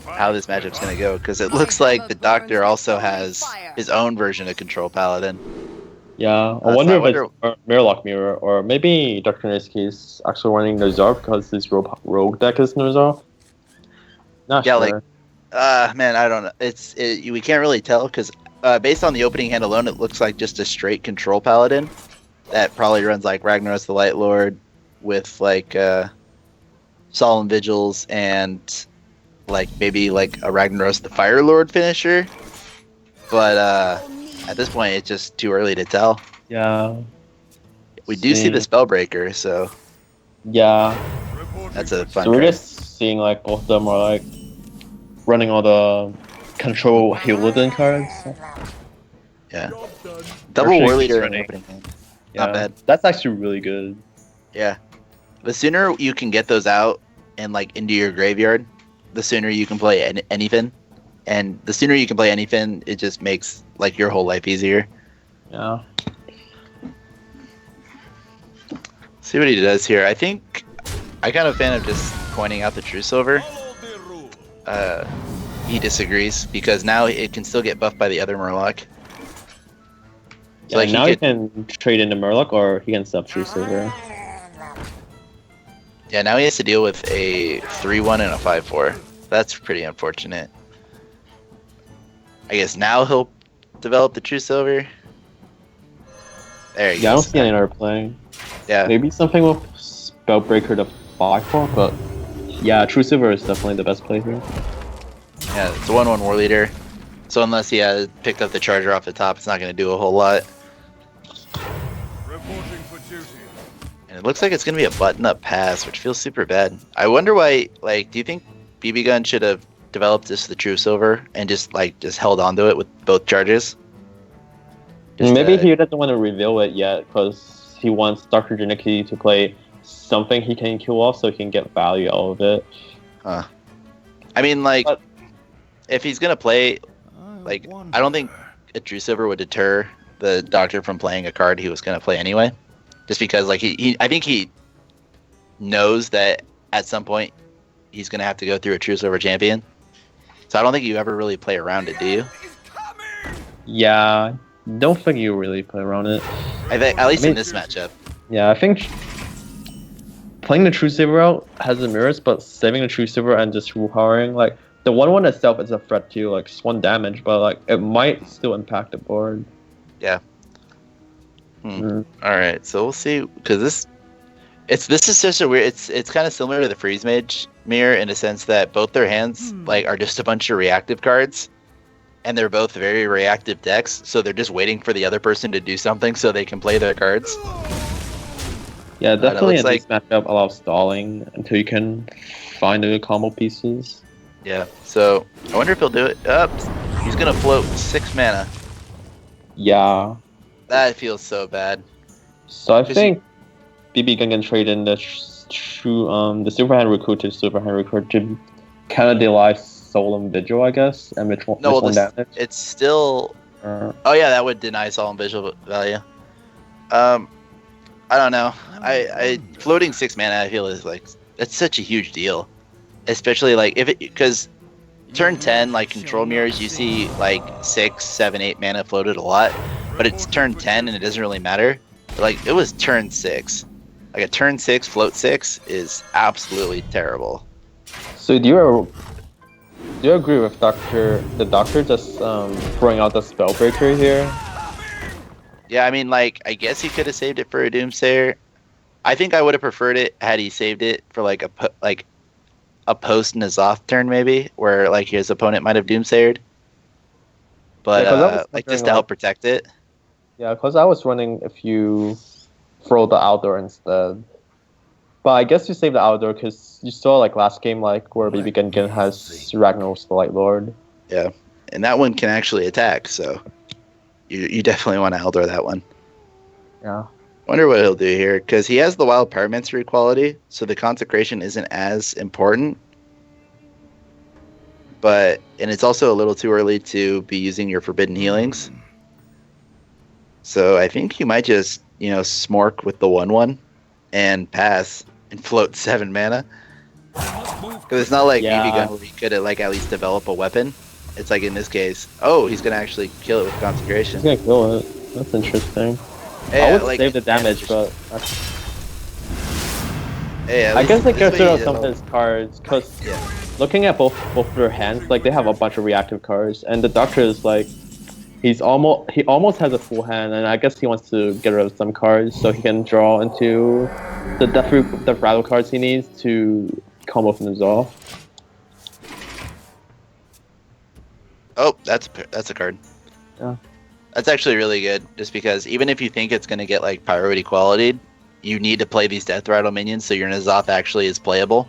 how this matchup's gonna go, because it looks like the Doctor also has his own version of Control Paladin. Yeah, I wonder if it's Murloc Mirror, or maybe DrJikininki is actually running Nazar because his rogue deck is Nazar. Not sure. Like, man, I don't know. We can't really tell because based on the opening hand alone, it looks like just a straight Control Paladin. that probably runs like Ragnaros the Light Lord with like Solemn Vigils and like maybe like a Ragnaros the Fire Lord finisher. But at this point, it's just too early to tell. Yeah. We do see the Spellbreaker, so yeah, that's a fun so we're trade. just seeing like both of them are like running all the control Hewliden cards. Yeah. Double Actually, War Leader running. in opening hand. Yeah, Not bad. that's actually really good. Yeah. The sooner you can get those out and like into your graveyard, the sooner you can play anything. And the sooner you can play anything, it just makes like your whole life easier. Yeah. See what he does here. I think I kind of fan of just pointing out the True Silver. He disagrees because now it can still get buffed by the other Murloc. Yeah, So, like, now he can trade into Murloc or he can sub True Silver. Yeah, now he has to deal with a 3-1 and a 5-4. That's pretty unfortunate. I guess now he'll develop the True Silver. There you go. Yeah, I don't see any other playing. Yeah. Maybe something with Spellbreaker to 5-4, but yeah, True Silver is definitely the best play here. Yeah, it's a 1-1 War Leader. So unless he has picked up the Charger off the top, it's not going to do a whole lot. And it looks like it's going to be a button-up pass, which feels super bad. I wonder why, like, do you think BBGun should have developed this the True Silver and just held onto it with both charges? Maybe he doesn't want to reveal it yet because he wants DrJikininki to play something he can kill off so he can get value out of it. Huh. I mean, like, if he's going to play, like, I don't think a True Silver would deter the Doctor from playing a card he was going to play anyway. Just because, like, I think he knows that at some point he's going to have to go through a True Silver champion. So I don't think you ever really play around it, do you? Yeah, don't think you really play around it. I think, at least in this matchup. Yeah, I think playing the True Silver out has its merits, but saving the True Silver and just powering, like, the 1-1 itself is a threat too, like, it's 1 damage, but, like, it might still impact the board. Yeah. Alright, so we'll see, because this is such a weird, it's kind of similar to the Freeze Mage mirror in a sense that both their hands, like, are just a bunch of reactive cards, and they're both very reactive decks, so they're just waiting for the other person to do something so they can play their cards. Yeah, definitely in this matchup allows stalling until you can find the combo pieces. Yeah, so I wonder if he'll do it. He's gonna float 6 mana. Yeah. That feels so bad. So I think BBGunGun can trade in the the Silverhand Recruit to Silverhand Recruit to kind of delay Solemn Vigil, I guess, and which one damage. It's still. Oh yeah, that would deny Solemn Vigil value. I don't know. I floating 6 mana, I feel is like that's such a huge deal, especially like because turn 10 like control mirrors you see like 6, 7, 8 mana floated a lot, but it's turn 10 and it doesn't really matter. Like it was turn 6. Like a turn 6 float 6 is absolutely terrible. So do you agree with the doctor just throwing out the Spellbreaker here? Yeah, I mean, like, I guess he could have saved it for a Doomsayer. I think I would have preferred it had he saved it for like a post N'Zoth turn maybe, where like his opponent might have Doomsayered. But yeah, like just to help protect it. Yeah, because I was running if you throw the outdoor instead. But I guess you save the outdoor because you saw like last game like where BBGunGun has Ragnaros the Light Lord. Yeah, and that one can actually attack, so you definitely want to outdoor that one. Yeah. Wonder what he'll do here because he has the Wild Pyromancer quality, so the Consecration isn't as important. And it's also a little too early to be using your Forbidden Healings. So I think you might just, smork with the 1/1 and pass and float 7 mana. Because it's not like BBGun where he could like at least develop a weapon. It's like in this case, he's gonna actually kill it with Consecration. He's gonna kill it. That's interesting. Yeah, I would save the damage, but I guess they get rid of some of his cards because looking at both their hands, like they have a bunch of reactive cards, and the Doctor is like he almost has a full hand, and I guess he wants to get rid of some cards so he can draw into the death rattle cards he needs to combo from Nuzal. Oh, that's a card. Yeah. That's actually really good, just because even if you think it's gonna get like priority quality, you need to play these death rattle minions so your N'Zoth actually is playable.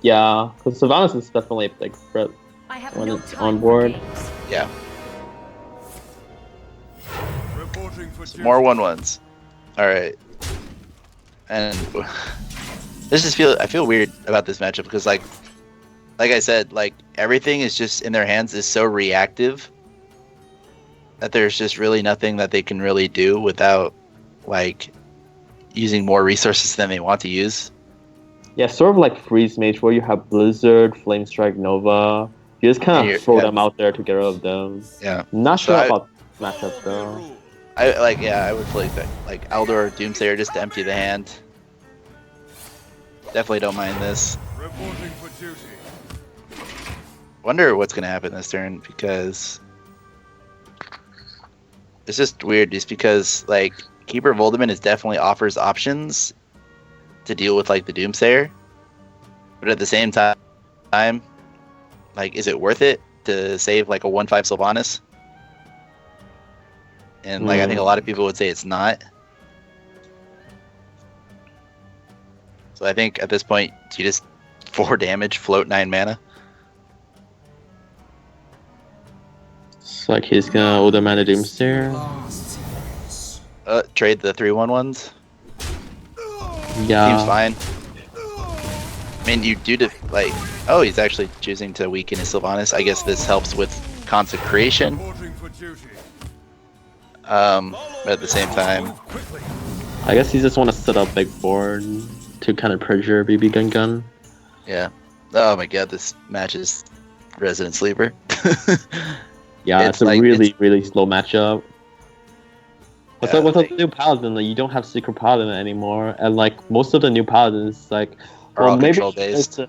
Yeah, because Sylvanas is definitely a big threat when it's on board. Yeah. More 1/1s. All right. And I feel weird about this matchup because like I said, like everything is just in their hands is so reactive that there's just really nothing that they can really do without like using more resources than they want to use. Yeah, sort of like Freeze Mage, where you have Blizzard, Flame Strike, Nova. You just kind of throw them out there to get rid of them. Yeah. Not sure about matchup though. I would play like Eldor or Doomsayer just to empty the hand. Definitely don't mind this. Wonder what's gonna happen this turn because it's just weird. Just because like Keeper Voldemort is definitely offers options to deal with like the Doomsayer, but at the same time, like, is it worth it to save like a 1/5 Sylvanas? And like I think a lot of people would say it's not. So I think at this point you just 4 damage, float 9 mana. It's like he's gonna Older Mana Doomsayer. Trade the 3/1/1s. Yeah. Seems fine. I mean, you do like. Oh, he's actually choosing to weaken his Sylvanas. I guess this helps with Consecration. But at the same time, I guess he just want to set up big board to kind of pressure BBGunGun. Yeah. Oh my god, this match is Resident Sleeper. Yeah, it's a like, really slow matchup. What's up with the new Paladin? Like, you don't have Secret Paladin anymore, and like most of the new Paladins, like, are all control based.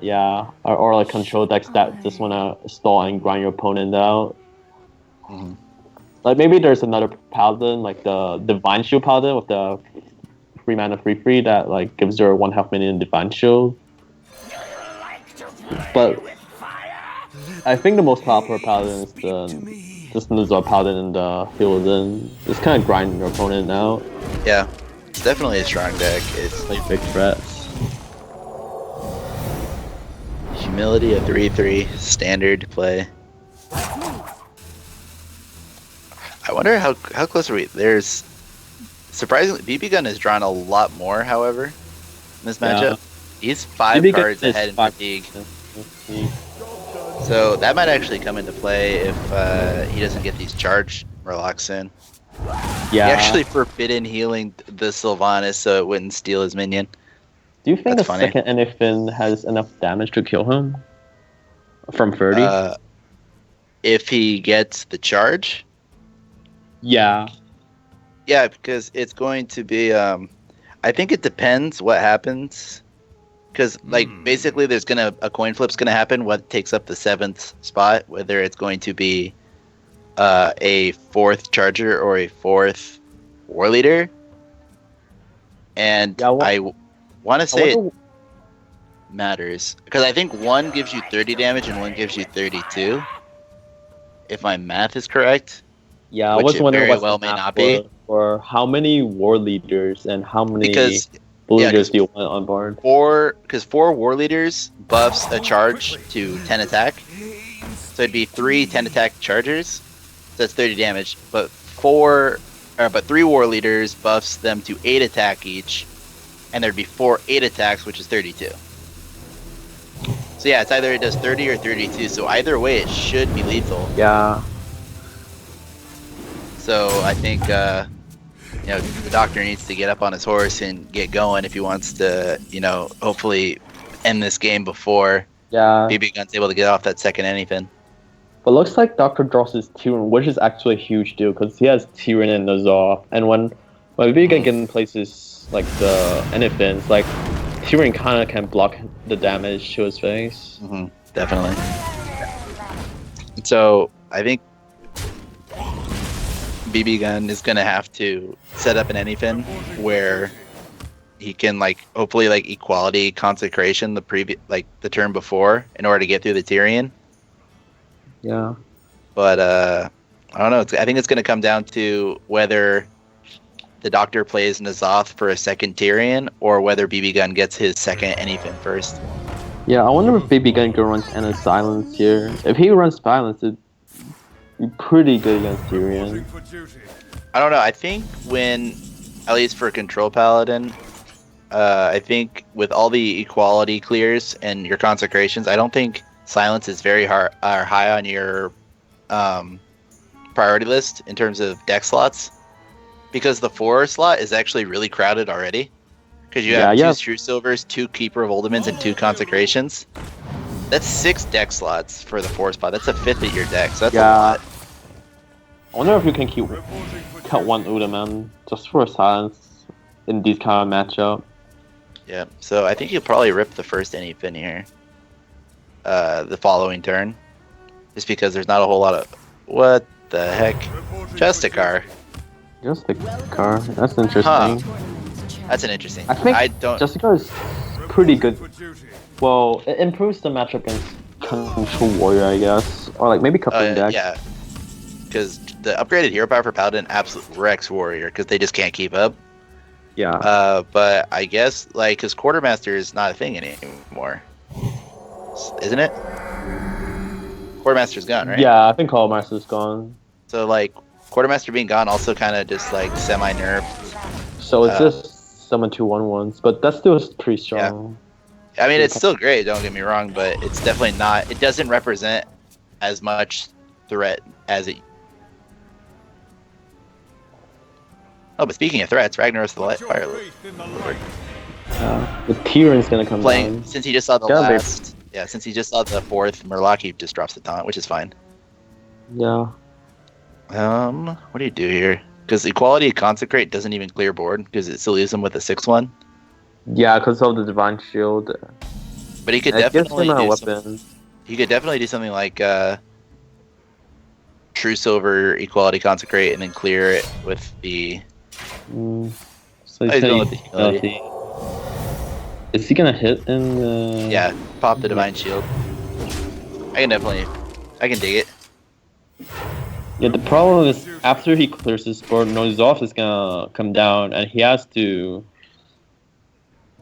Yeah, or like control decks that just wanna stall and grind your opponent out. Mm-hmm. Like maybe there's another Paladin, like the Divine Shield Paladin with the 3 mana free that like gives her 1/2 minion Divine Shield. But I think the most popular Paladin is the Nuzal Paladin and the Healadin. Just kind of grind your opponent out. Yeah, it's definitely a strong deck. It's like big threats. Humility, a 3/3 standard play. I wonder how close are we? There's surprisingly BBGun has drawn a lot more, however, in this matchup. He's 5 cards ahead in fatigue. So that might actually come into play if he doesn't get these charge Murlocs in. Yeah. He actually forbidden healing the Sylvanas so it wouldn't steal his minion. Do you think the second Anyfin has enough damage to kill him? From 30? If he gets the charge? Yeah. Yeah, because it's going to be... I think it depends what happens. Because, like, basically there's a coin flip's going to happen what takes up the 7th spot, whether it's going to be a 4th charger or a 4th war leader. And yeah, I want to say it matters. Because I think one gives you 30 damage and one gives you 32. If my math is correct. Yeah, I was wondering what well may not be. Or how many war leaders and how many... Blue leaders do you want on board? Because 4 war leaders buffs a charge to 10 attack. So it'd be 3 10 attack chargers. So that's 30 damage. But 3 war leaders buffs them to 8 attack each. And there'd be 4 8 attacks, which is 32. So yeah, it's either it does 30 or 32. So either way, it should be lethal. Yeah. So I think... the doctor needs to get up on his horse and get going if he wants to, hopefully end this game before BBGun's able to get off that second anything. But looks like Doctor draws his Tyrion, which is actually a huge deal because he has Tyrion and Nuzal. And when BBGun places like the anythings, like Tyrion kind of can block the damage to his face. Definitely. So I think BBGun is gonna have to set up an anyfin where he can hopefully equality consecration the turn before in order to get through the Tyrion. Yeah. But I don't know. I think it's gonna come down to whether the Doctor plays N'Zoth for a second Tyrion or whether BBGun gets his second anyfin first. Yeah, I wonder if BBGun runs Anna Silence here. If he runs Silence, it'd be pretty good against Tyrion. I don't know. I think at least for Control Paladin, I think with all the equality clears and your consecrations, I don't think Silence is very high on your priority list in terms of deck slots, because the 4 slot is actually really crowded already. Because you have 2 True Silvers, 2 Keeper of Ultimates, and 2 Consecrations. That's 6 deck slots for the 4 spot. That's a fifth of your deck, so that's a lot. I wonder if you can cut one Udaman just for Silence in these kind of matchup. Yeah, so I think you'll probably rip the first anyfin here. The following turn. Just because there's not a whole lot of... What the heck? Justicar. Justicar, that's interesting. Huh. That's an interesting... I think Justicar is pretty good. Well, it improves the matchup against Control Warrior, I guess. Or maybe Coupling deck. Yeah. Because the upgraded hero power for Paladin absolutely wrecks Warrior, because they just can't keep up. Yeah. But I guess, because Quartermaster is not a thing anymore. Isn't it? Quartermaster's gone, right? Yeah, I think Quartermaster's gone. So, Quartermaster being gone also kind of just, semi-nerfed. So it's just summon 2 1/1s, but that's still pretty strong. Yeah. I mean, it's still great, don't get me wrong, but it's definitely not... It doesn't represent as much threat as it... Oh, but speaking of threats, Ragnaros the Fire Lord. The Tyrion's gonna come down. Since he just saw the last... Yeah, since he just saw the 4th, Murloc, he just drops the taunt, which is fine. Yeah. What do you do here? Because Equality Consecrate doesn't even clear board, because it still leaves him with a 6/1. Yeah, because of the Divine Shield. But he could definitely do something like True Silver Equality Consecrate and then clear it with the... So he's gonna humility. Is he gonna hit in the... Yeah, pop the Divine Shield. I can dig it. Yeah, the problem is after he clears his board, N'Zoth is gonna come down and he has to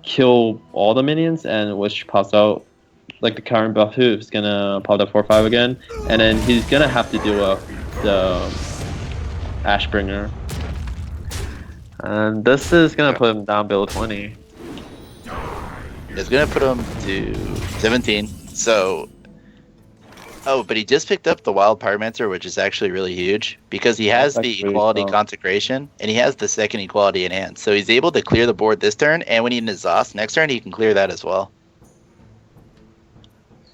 kill all the minions, and which pops out the current buff is gonna pop that 4/5 again, and then he's gonna have to deal with the Ashbringer. And this is gonna put him down below 20. It's gonna put him to 17. So, but he just picked up the Wild Pyromancer, which is actually really huge because he has the Equality Consecration and he has the second Equality in hand. So he's able to clear the board this turn, and when he N'Zoth next turn, he can clear that as well.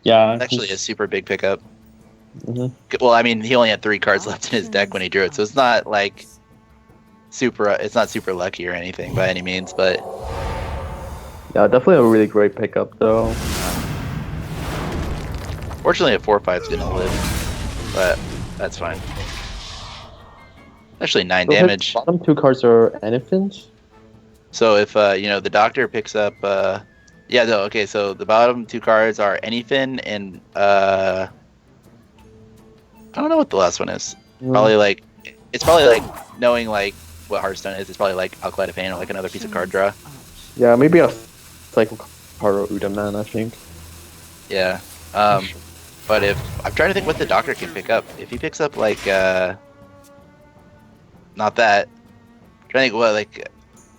Yeah, it's actually a super big pickup. Mm-hmm. Well, I mean, he only had 3 cards left in his deck when he drew it, so it's not super lucky or anything by any means, but. Yeah, definitely a really great pickup, though. Fortunately, a 4/5 is gonna live, but that's fine. Actually, 9 damage. His bottom 2 cards are anythings. So if the Doctor picks up, so the bottom 2 cards are anything and I don't know what the last one is. Probably it's probably knowing what Hearthstone is. It's probably Alkaline Pain or another piece of card draw. Yeah, maybe a Cycle Caro Udaman, I think. Yeah. But if I'm trying to think what the Doctor can pick up. If he picks up not that. I'm trying to think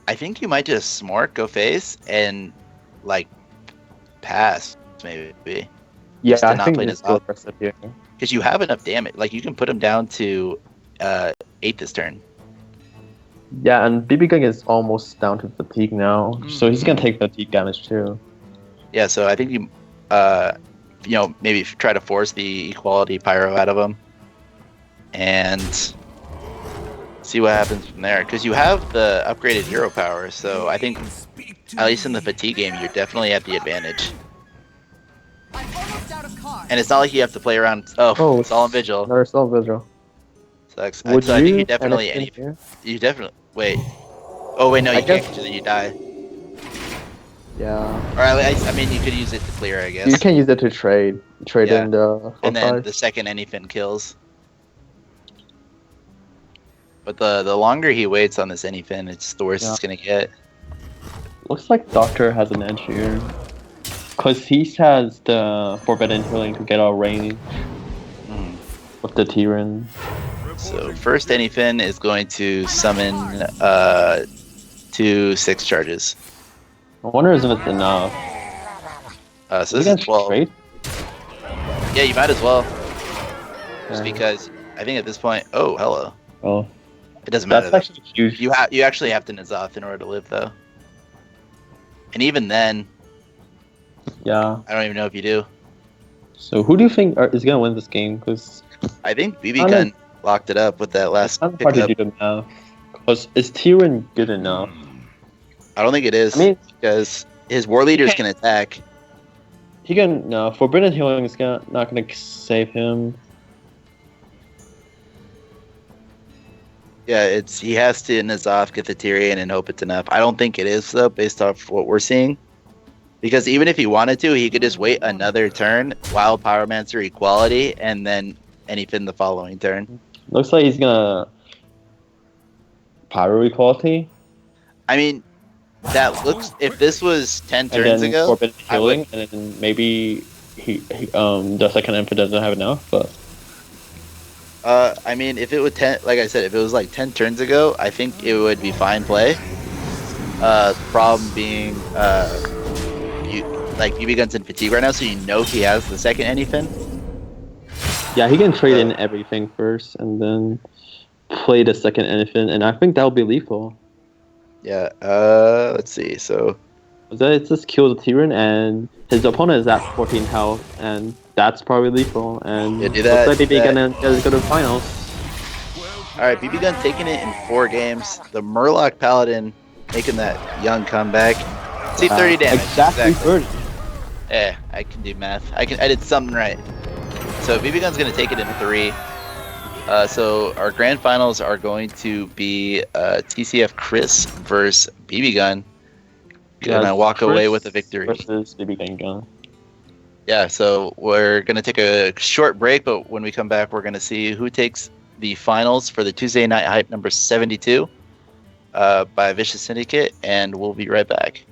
I think you might just Smork, go face, and pass maybe. Yeah, I think it's still aggressive here. Because you have enough damage. You can put him down to 8 this turn. Yeah, and BBGun is almost down to fatigue now, so he's gonna take fatigue damage too. Yeah, so I think you, maybe try to force the Equality Pyro out of him, and see what happens from there. Because you have the upgraded hero power, so I think, at least in the fatigue game, you're definitely at the advantage. And it's not like you have to play around. Oh, Solemn Vigil. Another Solemn Vigil. Sucks. Would So I think you and definitely it's in here? you definitely wait. Oh wait, no, you guess- can't because you die. Yeah. Or I mean, you could use it to clear, I guess. You can use it to trade Yeah. in the And then 4-5. the second anyfin kills. But the longer he waits on this anyfin, it's the worse it's gonna get. Looks like Doctor has an edge here. Because he has the Forbidden Healing to get our range with the Tyrann. So first anyfin is going to summon 2 6 charges. I wonder if it's enough. So this is 12. Trade? Yeah, you might as well. Just Okay. because I think at this point, oh hello. Oh, It doesn't matter. that's actually huge. You actually have to N'Zoth in order to live though. And even then, Yeah. I don't even know if you do. So who do you think is gonna win this game? Because I think BBGun locked it up with that last it's kind of hard to pickup. do the math. Because is Tyrann good enough? I don't think it is. I mean, because his war leaders can attack. he can no Forbidden Healing is not gonna save him. Yeah, he has to N'Zoth, get the Tyrion, and hope it's enough. I don't think it is though, based off what we're seeing. Because even if he wanted to, he could just wait another turn, Wild Pyromancer Equality, and then anyfin the following turn. Looks like he's gonna Pyro Equality. I mean, that looks. If this was 10 turns and then ago, Forbidden Healing, and then maybe he the second input doesn't have enough, but I mean, if it would like I said, if it was like 10 turns ago, I think it would be fine play. The problem being, BBGun's in fatigue right now, so you know he has the second anyfin. yeah, he can trade in everything first, and then play the second anyfin, and I think that'll be lethal. Yeah. Let's see. So It's just kill the Tyrann, and his opponent is at 14 health, and that's probably lethal. And Yeah, do that, looks like BBGun is go to finals. All right, BBGun taking it in 4 games. The Murloc Paladin making that young comeback. See, 30 damage. Exactly 30. Yeah, I can do math. I did something right. So BBGun's gonna take it in 3. So our grand finals are going to be TCF Chris versus BBGun. Gonna walk away with a victory. Versus BBGunGun. Yeah, so we're gonna take a short break, but when we come back, we're gonna see who takes the finals for the Tuesday Night Hype number 72 by Vicious Syndicate, and we'll be right back.